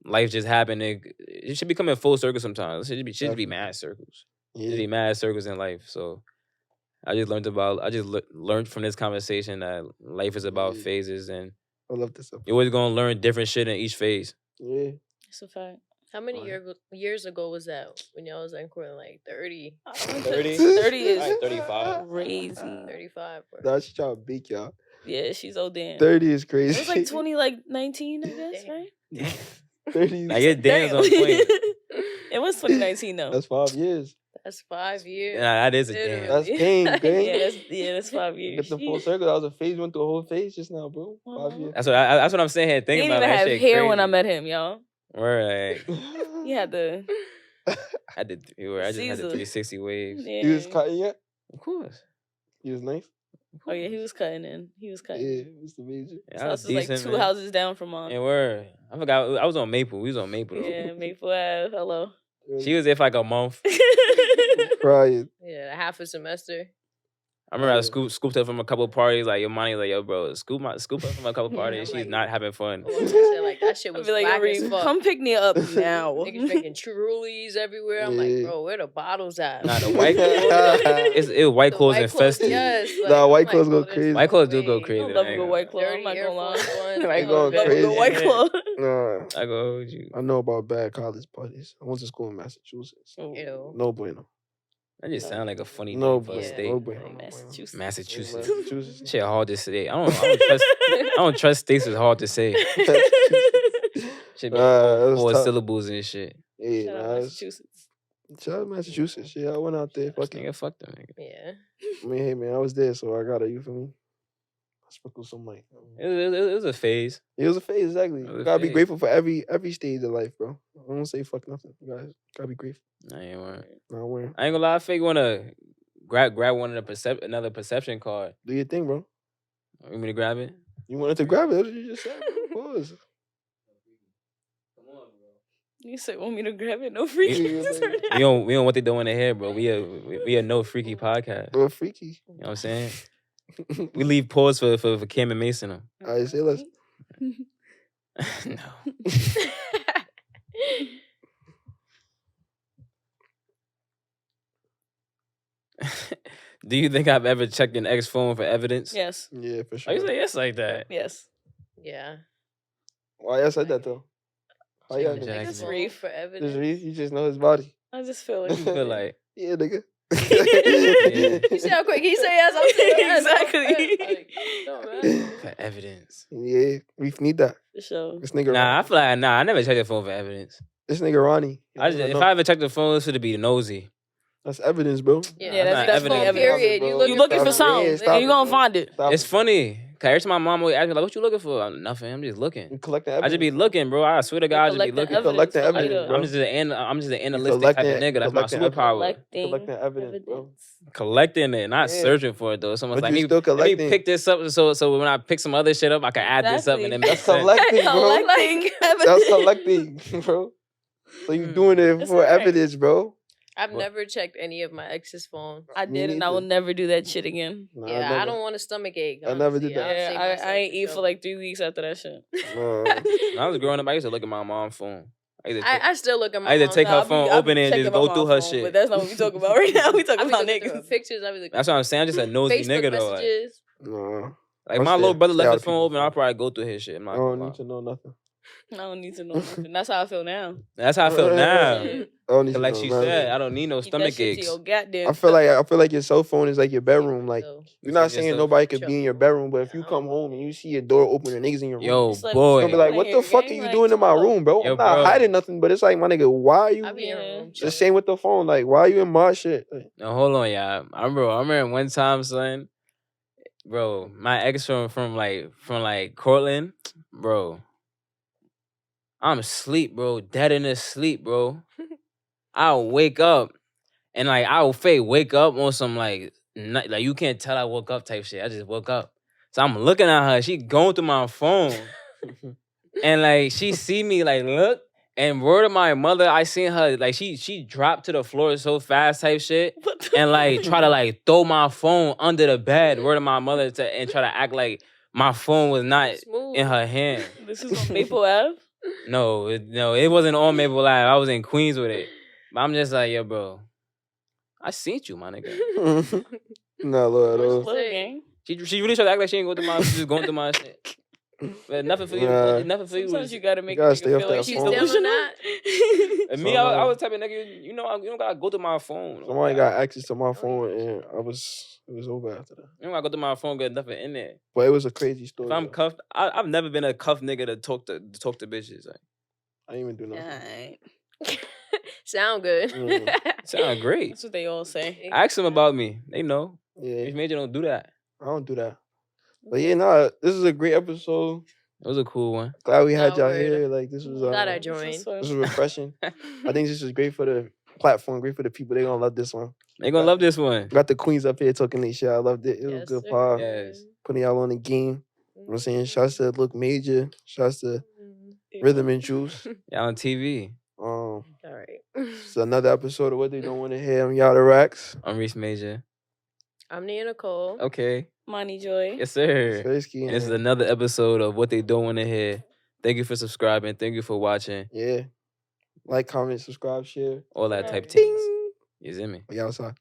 life just happened. It should be coming full circle sometimes. It should be mad circles. It should be mad circles in life. So I just learned from this conversation that life is about phases, and I love this. You're always gonna learn different shit in each phase. Yeah, it's a fact. How many years ago was that when y'all was in Court? Like 30? 30? 30 is 35. Crazy. 35. Nah, she's trying to beat y'all. Yeah, she's old damn. 30 is crazy. It was like 2019, I guess, right? 30. Like your damn's on point. It was 2019 though. That's 5 years. That's 5 years. Nah, that is a damn. That's pain, man. That's 5 years. Get the full circle. That was a phase. You went through a whole phase just now, bro. 5 years. That's what I'm saying here. Think about that. He didn't even have hair crazy. when I met him, y'all. Right. He had the. I just had the 360 waves. Yeah. He was cutting yet? Of course. He was nice. Oh yeah, he was cutting in. Yeah, it was the major. Yeah, so I was like 2 houses down from mine. And where? I forgot. I was on Maple. We was on Maple. Yeah, Maple Ave. Hello. She was there for like a month. Crying. Yeah, half a semester. I remember I scooped her from a couple of parties. Like your money, like yo, bro, scoop her from a couple of parties. She's not having fun. Like that shit was like, as fuck. Come pick me up now. Niggas drinking Trulies everywhere. I'm like, bro, where the bottles at? Nah, the white clothes. It was white clothes infested. Yes. Like, nah, white clothes go crazy. White clothes do go crazy. I love a good white clothes. I'm not gonna lie. I go crazy. White clothes. Nah, I go hold you. I know about bad college parties. I went to school in Massachusetts. Ew. No bueno. That just sound like a funny no name for a state. No bueno. Massachusetts. Shit hard to say. I don't trust states is hard to say. Shit be 4 syllables and shit. Yeah, Shout out Massachusetts. Shout out Massachusetts. Yeah, I went out there. Fuck them. Nigga. Yeah. I mean, hey man, I was there, so I gotta. You feel me? Sprinkle some light. It was a phase. It was a phase, exactly. You gotta be grateful for every stage of life, bro. I don't say fuck nothing. You guys gotta be grateful. I ain't worried. Not worried. I ain't gonna lie. I fake wanna grab one of another perception card. Do your thing, bro. You want me to grab it? You wanted to grab it? That's what you just said. Pause. You said want me to grab it? No freaky. We don't what they don't want to hear, bro. We a no freaky podcast. We're freaky. You know what I'm saying? We leave pause for Cam and Mason. All right, say less. No. Do you think I've ever checked an ex phone for evidence? Yes. Yeah, for Why sure. you say yes like that? Yes. Yeah. Why y'all said that though? Why y'all Check know? Jackson. Just Reef. For Just evidence. Reese, you just know his body. I just feel What like you feel like? Yeah, nigga. You see how quick he say yes? I'm saying yes. Exactly. For evidence. Yeah, Reef need that. For sure. This nigga. Nah, I feel like I never checked the phone for evidence. This nigga Ronnie. If I ever checked the phone, it's to be nosy. That's evidence, bro. Yeah, That's that's not definitely evidence. evidence. Period. You looking for something, Yeah, stop and you it, gonna bro. find it. Stop It's it. funny. Cause every time my mom would ask me like, "What you looking for?" I'm nothing. I'm just looking. You collecting I evidence. just be looking, bro. I swear to God, I just be Collecting looking. Collecting for evidence, later. bro. I'm just an analytic type of nigga. That's my collecting superpower. Collecting evidence, bro. Collecting it, not Yeah. searching for it though. Someone's But like, you still let me collecting. pick this up so when I pick some other shit up, I can add this up and then make That's sense. collecting, bro. Collecting That's evidence. collecting, bro. So you doing it That's for alright. evidence, bro. I've What? never checked any of my ex's phones. I Me did, and I will neither. never do that shit again. Nah, Yeah, never. I don't want a stomach ache. I never did honestly. that. I'll Yeah, save I myself ain't eat sure. for like 3 weeks after that shit. Nah. When I was growing up, I used to look at my mom's phone. I still look at my I either mom's take phone. her phone open and just go through her shit. But that's not what we talking about right now. We I talking be about looking through her niggas. pictures. I be looking That's what I'm saying. I'm just a nosy Facebook nigga though. Like, messages. Nah. like I my little stay- brother stay left out his of phone people's open, I'll phone. probably go through his shit. I'm I not don't gonna need lie. to know nothing. I don't need to know nothing. That's how I feel now. That's how I feel now. I don't need to Like know she nothing. said, I don't need no Keep that stomach shit to aches. your goddamn. I feel like your cell phone is like your bedroom. Like So, you're not Yes, saying sir. nobody could be in your bedroom, but if you come home and you see your door open and niggas in your room, Yo, It's like- boy. you're gonna be like, "What the fuck are you doing in my room, bro? Yo, I'm not bro. hiding nothing." But it's like, my nigga, why are you? I be in her Yeah. room. The same with the phone. Like, why are you in my shit? Like, No, hold on, y'all. I remember one time, son. Bro, my ex from Cortland, bro. I'm asleep, bro. Dead in the sleep, bro. I'll wake up and like I'll fake wake up on some like you can't tell I woke up type shit. I just woke up. So I'm looking at her. She going through my phone. And like she see me like look. And word of my mother, I seen her like she dropped to the floor so fast type shit. What the And like try to like throw my phone under the bed. Word of my mother and try to act like my phone was not Smooth. in her hand. This is on Maple Ave. No, it wasn't on Maple Ave. I was in Queens with it. But I'm just like, yo, bro, I seen you, my nigga. nah, Lord, What's Lord. the- Little gang. She really tried to act like she ain't going through my. She's just going through my shit. But nothing for you. Nah. Nothing for you. Sometimes Was, you gotta make You gotta a stay nigga off feel that like she's phone. Still delusional. not. and me, I was the type of nigga. You don't gotta go through my phone. Somebody got access to my phone, and it was over after that. You don't gotta go through my phone. Got nothing in there. But it was a crazy story. If I'm though. cuffed, I've never been a cuffed nigga to talk to bitches. Like, I didn't even do nothing. Alright. Sound good. sound great. That's what they all say. Ask them about me. They know. Yeah, If Major don't do that. I don't do that. But yeah, nah, this is a great episode. It was a cool one. Glad we had Nah, y'all word. here. Like this was Glad I This is joined. fun. this was refreshing. I think this is great for the platform, great for the people. They gonna love this one. They gonna love this one. Got the queens up here talking their shit. I loved it. It was a Yes, good sir. pod. Yes. Putting y'all on the game. You know what I'm saying? Shouts to Look Major. Shouts to Rhythm and Juice. Y'all on TV. All right. It's another episode of What They Don't Want to Hear. I'm Y'all the Racks. I'm Reese Major. I'm Nia Nicole. Okay. Mani Joy. Yes, sir. Thirsty. And this is another episode of What They Don't Want to Hear. Thank you for subscribing. Thank you for watching. Yeah. Like, comment, subscribe, share. All that type Alright. things. You see me? We outside.